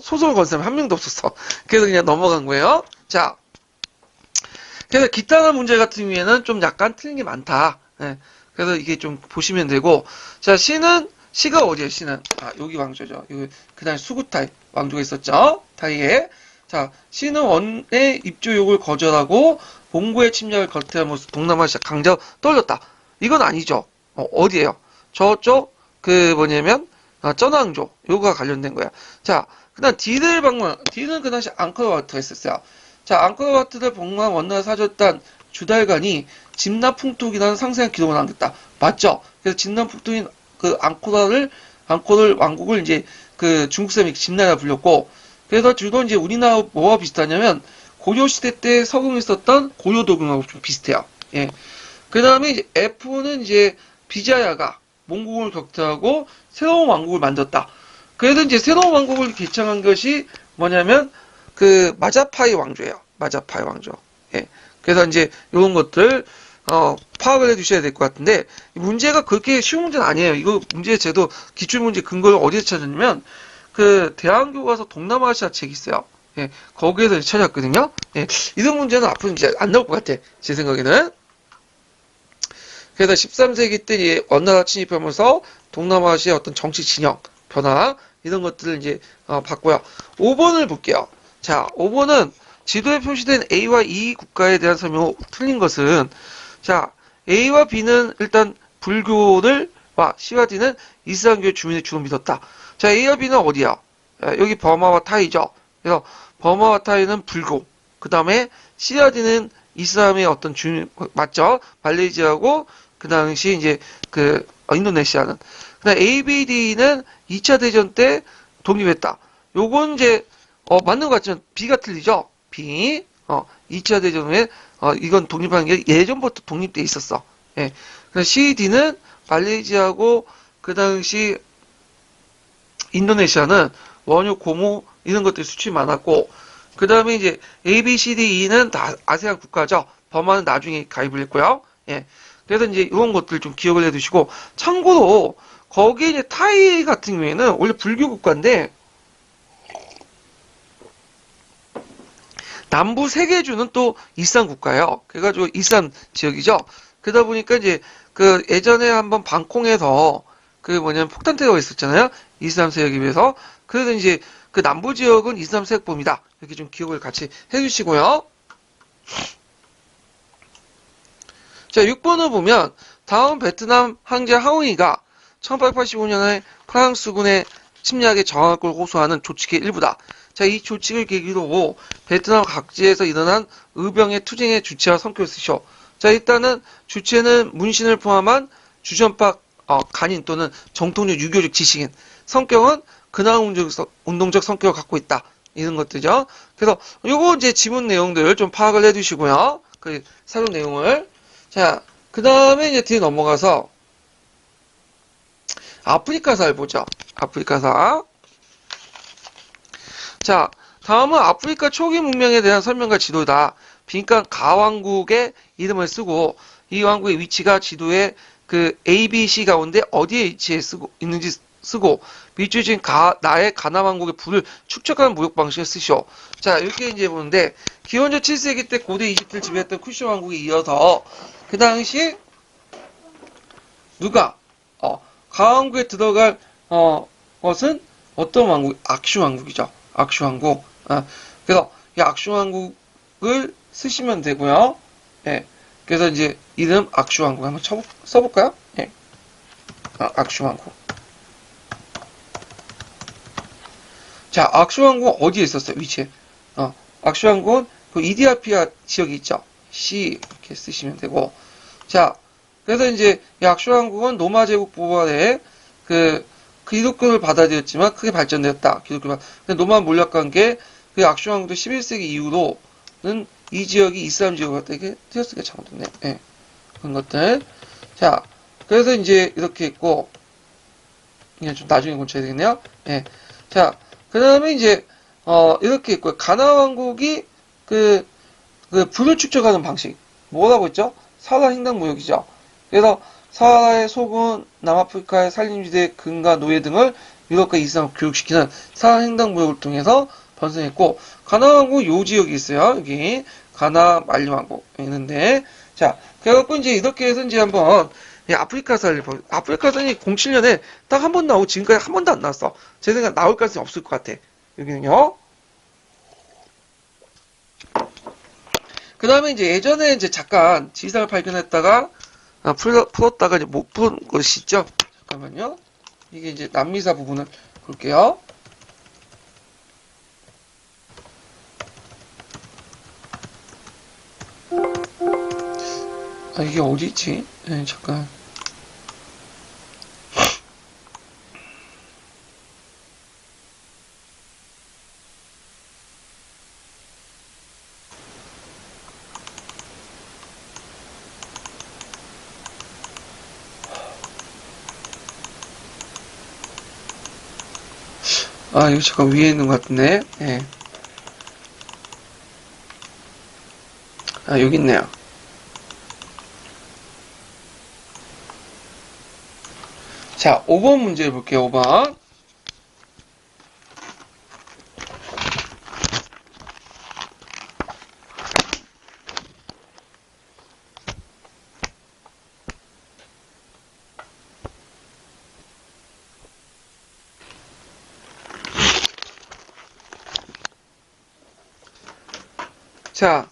[SPEAKER 1] 소송을 건 사람이 한 명도 없었어. 그래서 그냥 넘어간 거예요. 자, 그래서 기타나 문제 같은 경우에는 좀 약간 틀린 게 많다. 예, 그래서 이게 좀 보시면 되고 자, 시가 어디에요? 시는 여기 왕조죠. 여기 그다음 수구타이 왕조가 있었죠. 타이에 자, 시는 원의 입조 요구를 거절하고 몽고의 침략을 거태하면서 동남아시아 강자 떨렸다. 이건 아니죠. 어디에요? 저쪽 뭐냐면 전왕조 요거가 관련된 거야. 자, 그다음 D를 방문. D는 그 당시 앙코르와트가 있었어요. 자, 앙코르와트를 방문한 원나라 사절단 주달간이 진나풍톡이라는 상세한 기록을 남겼다. 맞죠? 그래서 진나풍톡인 그 앙코르 왕국을 이제 그 중국 사람이 진나라 불렸고, 그래서 주로 이제 우리나라 뭐와 비슷하냐면 고려 시대 때 서궁했었던 고려 도금하고 좀 비슷해요. 예. 그 다음에 이제 F는 이제 비자야가 몽골을 격퇴하고 새로운 왕국을 만들었다. 그래서 이제 새로운 왕국을 개창한 것이 뭐냐면 그 마자파이 왕조예요. 마자파이 왕조. 예. 그래서 이제 이런 것들 파악을 해주셔야 될 것 같은데 문제가 그렇게 쉬운 문제는 아니에요. 이거 문제 제도 기출 문제 근거를 어디서 찾았냐면 그 대한교 가서 동남아시아 책이 있어요. 예. 거기에서 찾았거든요. 예. 이런 문제는 앞으로 이제 안 나올 것 같아. 제 생각에는. 그래서 13세기 때 원나라 침입하면서 동남아시아 어떤 정치 진영 변화 이런 것들을 이제 봤고요. 5번을 볼게요. 자, 5번은 지도에 표시된 A와 E 국가에 대한 설명이 틀린 것은 자, A와 B는 일단 불교를 C와 D는 이슬람교의 주민을 주로 믿었다. 자, A와 B는 어디야? 여기 버마와 타이죠. 그래서 버마와 타이는 불교. 그 다음에 C와 D는 이슬람의 어떤 주민 맞죠? 말레이시아하고 그 당시 이제 인도네시아는 그다음 ABD는 2차 대전 때 독립했다. 요건 이제 맞는 것 같지만 B가 틀리죠. B 2차 대전 후에 이건 독립한 게 예전부터 독립돼 있었어. 예. 그래서 CD는 말레이시아하고 그 당시 인도네시아는 원유, 고무 이런 것들 수출이 많았고 그 다음에 이제 A, B, C, D, E는 다 아세안 국가죠. 버마는 나중에 가입을 했고요. 예. 그래서 이제 이런 것들 좀 기억을 해두시고 참고로 거기에 이제 타이 같은 경우에는 원래 불교 국가인데 남부 세계주는 또 이슬람 국가예요. 그래가지고 이슬람 지역이죠. 그러다 보니까 이제 예전에 한번 방콕에서 뭐냐면 폭탄 테러가 있었잖아요. 이슬람 세력에 비해서. 그래서 이제 남부 지역은 이슬람 세력범이다. 이렇게 좀 기억을 같이 해주시고요. 자, 6번을 보면 다음 베트남 황제 하웅이가 1885년에 프랑스군의 침략에 저항할 걸 호소하는 조직의 일부다. 자, 이 조직을 계기로 베트남 각지에서 일어난 의병의 투쟁의 주체와 성격을 쓰셔. 자, 일단은 주체는 문신을 포함한 주전파 간인 또는 정통적 유교적 지식인. 성격은 근황 운동적 성격을 갖고 있다. 이런 것들이죠. 그래서 요거 이제 지문 내용들 좀 파악을 해두시고요. 그 사용 내용을. 자, 그 다음에 이제 뒤에 넘어가서 아프리카사를 보죠. 아프리카사. 자, 다음은 아프리카 초기 문명에 대한 설명과 지도다. 빈칸 가왕국의 이름을 쓰고 이 왕국의 위치가 지도에 그 A, B, C 가운데 어디에 위치해 있는지 쓰고 밑줄 진 나의 가나 왕국의 부를 축적하는 무역 방식을 쓰시오. 자, 이렇게 이제 보는데 기원전 7세기 때 고대 이집트를 지배했던 쿠시 왕국에 이어서 그 당시 누가 가왕국에 들어갈 것은 어떤 왕국? 악슈 왕국이죠. 악슈 왕국. 그래서 이 악슈 왕국을 쓰시면 되고요. 예. 그래서 이제 이름 악슈 왕국 한번 써볼까요? 예. 악슈 왕국. 자, 악슈 왕국 어디에 있었어요? 위치에. 악슈 왕국은 그 이디오피아 지역이 있죠. C 이렇게 쓰시면 되고. 자, 그래서 이제 이 악슈 왕국은 로마 제국 보안에 그 기독교를 받아들였지만 크게 발전되었다. 근데 로마 몰락 관계 그 악슈 왕국도 11세기 이후로는 이 지역이 이슬람 지역으로 갔다 이게 띄었으니까 잘못됐네. 예. 그런 것들. 자, 그래서 이제 이렇게 있고 그냥 좀 나중에 고쳐야 되겠네요. 예. 자, 그 다음에 이제 이렇게 있고 가나 왕국이 그 불을 축적하는 방식 뭐라고 했죠? 사하라 횡단 무역이죠. 그래서 사하라의 소군, 남아프리카의 산림지대, 근가 노예 등을 유럽과 이슬람을 교육시키는 사하라 횡단 무역을 통해서 번성했고 가나 왕국 요 지역이 있어요. 여기 가나 말리 왕국 있는데 자 그래갖고 이제 이렇게 해서 이제 한번 아프리카산을 아프리카산이 07년에 딱 한 번 나오고 지금까지 한 번도 안 나왔어. 제 생각 나올 가능성이 없을 것 같아. 여기는요. 그 다음에 이제 예전에 이제 잠깐 지상을 발견했다가 풀었다가 이제 못 푼 것이 있죠. 잠깐만요. 이게 이제 남미사 부분을 볼게요. 이게 어디 있지? 네, 잠깐. 이거 잠깐 위에 있는 것 같은데. 예. 여기 있네요. 자, 5번 문제 볼게요, 5번. 자,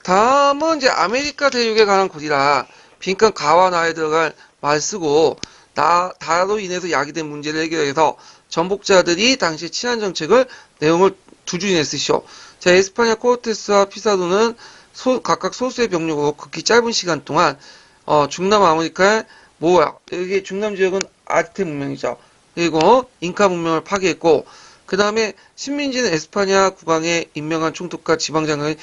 [SPEAKER 1] 다음은 이제 아메리카 대륙에 관한 곳이라 빈칸 가와 나에 들어갈 말 쓰고 다로 인해서 야기된 문제를 해결해서 전복자들이 당시 치안 정책을 내용을 두 줄이내 쓰시오. 자, 에스파냐 코르테스와 피사도는 각각 소수의 병력으로 극히 짧은 시간 동안 중남 아메리카의 여기 중남 지역은 아즈텍 문명이죠. 그리고 잉카 문명을 파괴했고 그 다음에 식민지는 에스파냐 국왕에 임명한 총독과 지방장관이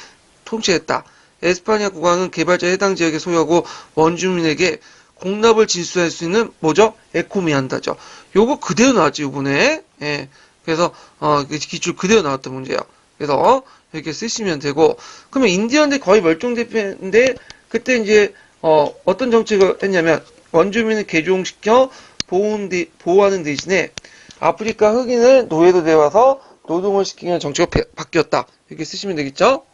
[SPEAKER 1] 통치했다. 에스파냐 국왕은 개발자 해당 지역에 소유하고 원주민에게 공납을 진수할 수 있는 뭐죠? 에코미한다죠. 요거 그대로 나왔지 요번에. 예. 그래서 기출 그대로 나왔던 문제예요. 그래서 이렇게 쓰시면 되고 그러면 인디언들이 거의 멸종됐는데 그때 이제 어떤 정책을 했냐면 원주민을 개종시켜 보호하는 대신에 아프리카 흑인을 노예로 데려와서 노동을 시키는 정책이 바뀌었다. 이렇게 쓰시면 되겠죠?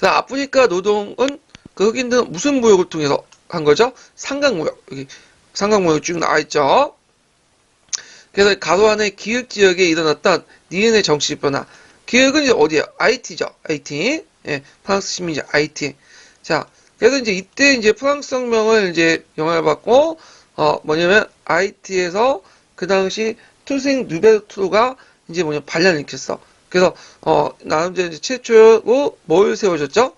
[SPEAKER 1] 아프리카 노동은 그 흑인들은 무슨 무역을 통해서 한 거죠? 상강무역. 여기 상강무역 쭉 나와있죠? 그래서 가로 안에 기획 지역에 일어났던 니은의 정치 변화. 기획은 이제 어디에요? IT죠. IT. 예, 프랑스 식민지 IT. 자, 그래서 이제 이때 이제 프랑스 혁명을 이제 영향을 받고, 뭐냐면 IT에서 그 당시 투생 누베르토가 이제 반란을 일으켰어. 그래서, 나름대로 이제 최초로 뭘 세워졌죠?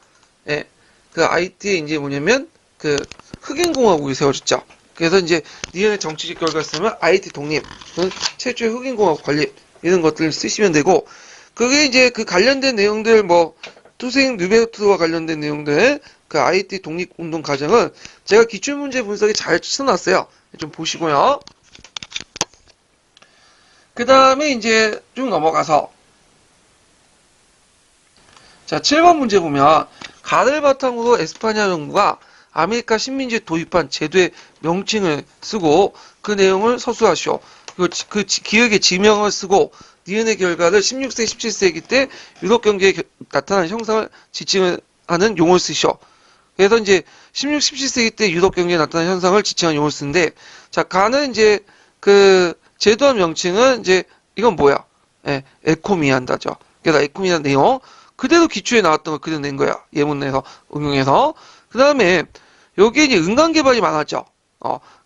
[SPEAKER 1] 예, 그 IT에 이제 그 흑인공화국이 세워졌죠. 그래서 이제 니은의 정치적 결과 쓰면 IT 독립, 최초의 흑인공화국 건립 이런 것들을 쓰시면 되고 그게 이제 그 관련된 내용들 뭐 투생 뉴베르트와 관련된 내용들 그 IT 독립운동 과정은 제가 기출문제 분석에 잘 써놨어요. 좀 보시고요. 그 다음에 이제 쭉 넘어가서 자 7번 문제 보면 가를 바탕으로 에스파냐 정부가 아메리카 식민지에 도입한 제도의 명칭을 쓰고 그 내용을 서술하시오. 그 기억의 지명을 쓰고 니은의 결과를 16세, 17세기 때 유럽 경제에 나타난 형상을 지칭하는 용어를 쓰시오. 그래서 이제 16, 17세기 때 유럽 경제에 나타난 현상을 지칭하는 용어를 쓰는데 자 가는 이제 그 제도한 명칭은 이제 이건 뭐야? 예, 에코미한다죠. 그래서 에코미한 내용 그대로 기초에 나왔던 걸 그대로 낸 거야. 예문 내에서 응용해서. 그 다음에 여기에 이제 은강 개발이 많았죠.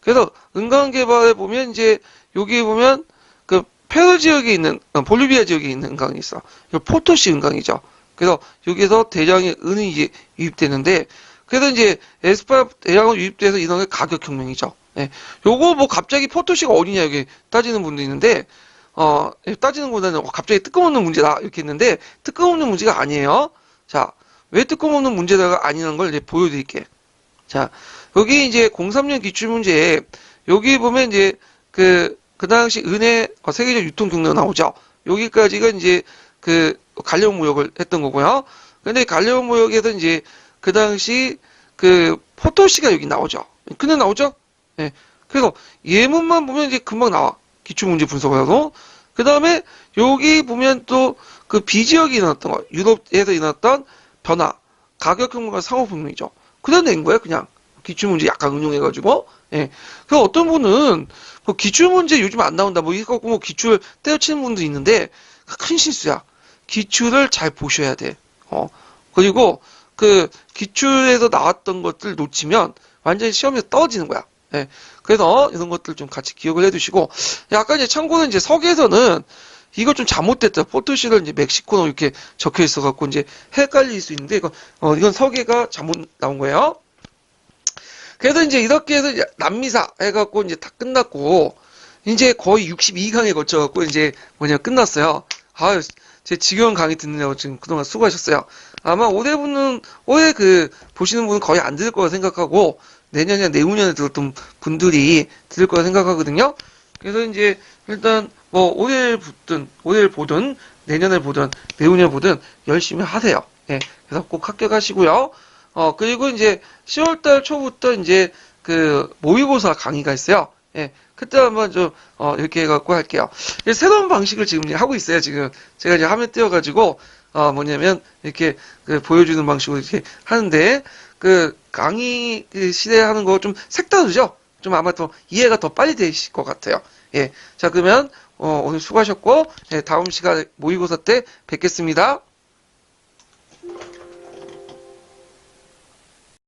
[SPEAKER 1] 그래서 은강 개발에 보면 이제 여기 보면 그 페루 지역에 있는 볼리비아 지역에 있는 은강이 있어. 이거 포토시 은강이죠. 그래서 여기서 대량의 은이 이제 유입되는데 그래서 이제 에스파 대량으로 유입돼서 이런 게 가격혁명이죠. 예. 요거 뭐 갑자기 포토시가 어디냐 여기 따지는 분도 있는데 따지는 것보다는 갑자기 뜬금없는 문제다 이렇게 했는데 뜬금없는 문제가 아니에요. 자, 왜 뜬금없는 문제가 아니라는 걸 이제 보여드릴게. 자, 여기 이제 03년 기출문제에 여기 보면 이제 그 당시 은의 세계적 유통 경로가 나오죠. 여기까지가 이제 그 갈레온 무역을 했던 거고요. 근데 갈레온 무역에서 이제 그 당시 그 포토시가 여기 나오죠. 근데 나오죠? 예. 그래서 예문만 보면 이제 금방 나와. 기출문제 분석을 그 다음에 여기 보면 또 그 비지역이 일어났던 거, 유럽에서 일어났던 변화, 가격혁명과 상호분명이죠. 그냥 낸 거예요, 그냥. 기출문제 약간 응용해가지고. 예. 그 어떤 분은 뭐 기출문제 요즘 안 나온다, 뭐 이거 뭐 기출 때려치는 분도 있는데 큰 실수야. 기출을 잘 보셔야 돼. 그리고 그 기출에서 나왔던 것들 놓치면 완전히 시험에서 떨어지는 거야. 예. 그래서 이런 것들 좀 같이 기억을 해두시고, 약간 이제 참고로 이제 석에서는 이거 좀 잘못됐다. 포토시를 이제 멕시코로 이렇게 적혀 있어갖고 이제 헷갈릴 수 있는데, 이건 석에가 잘못 나온 거예요. 그래서 이제 이렇게 해서 이제 남미사 해갖고 이제 다 끝났고, 이제 거의 62강에 걸쳐갖고 이제 끝났어요. 아유, 제 지겨운 강의 듣느냐고 지금 그동안 수고하셨어요. 아마 올해 보시는 분은 거의 안 들을 거라 생각하고, 내년이나 내후년에 들었던 분들이 들을 거라 생각하거든요. 그래서 이제 일단 뭐 올해를 보든 내년을 보든 내후년을 보든 열심히 하세요. 예. 그래서 꼭 합격하시고요. 그리고 이제 10월달 초부터 이제 그 모의고사 강의가 있어요. 예. 그때 한번 좀 이렇게 해갖고 할게요. 새로운 방식을 지금 이제 하고 있어요. 지금 제가 이제 화면 띄워가지고 뭐냐면 이렇게 보여주는 방식으로 이렇게 하는데 그 강의 시대 하는 거 좀 색다르죠? 좀 아마 더 이해가 더 빨리 되실 것 같아요. 예. 자, 그러면 오늘 수고하셨고, 예, 다음 시간 모의고사 때 뵙겠습니다.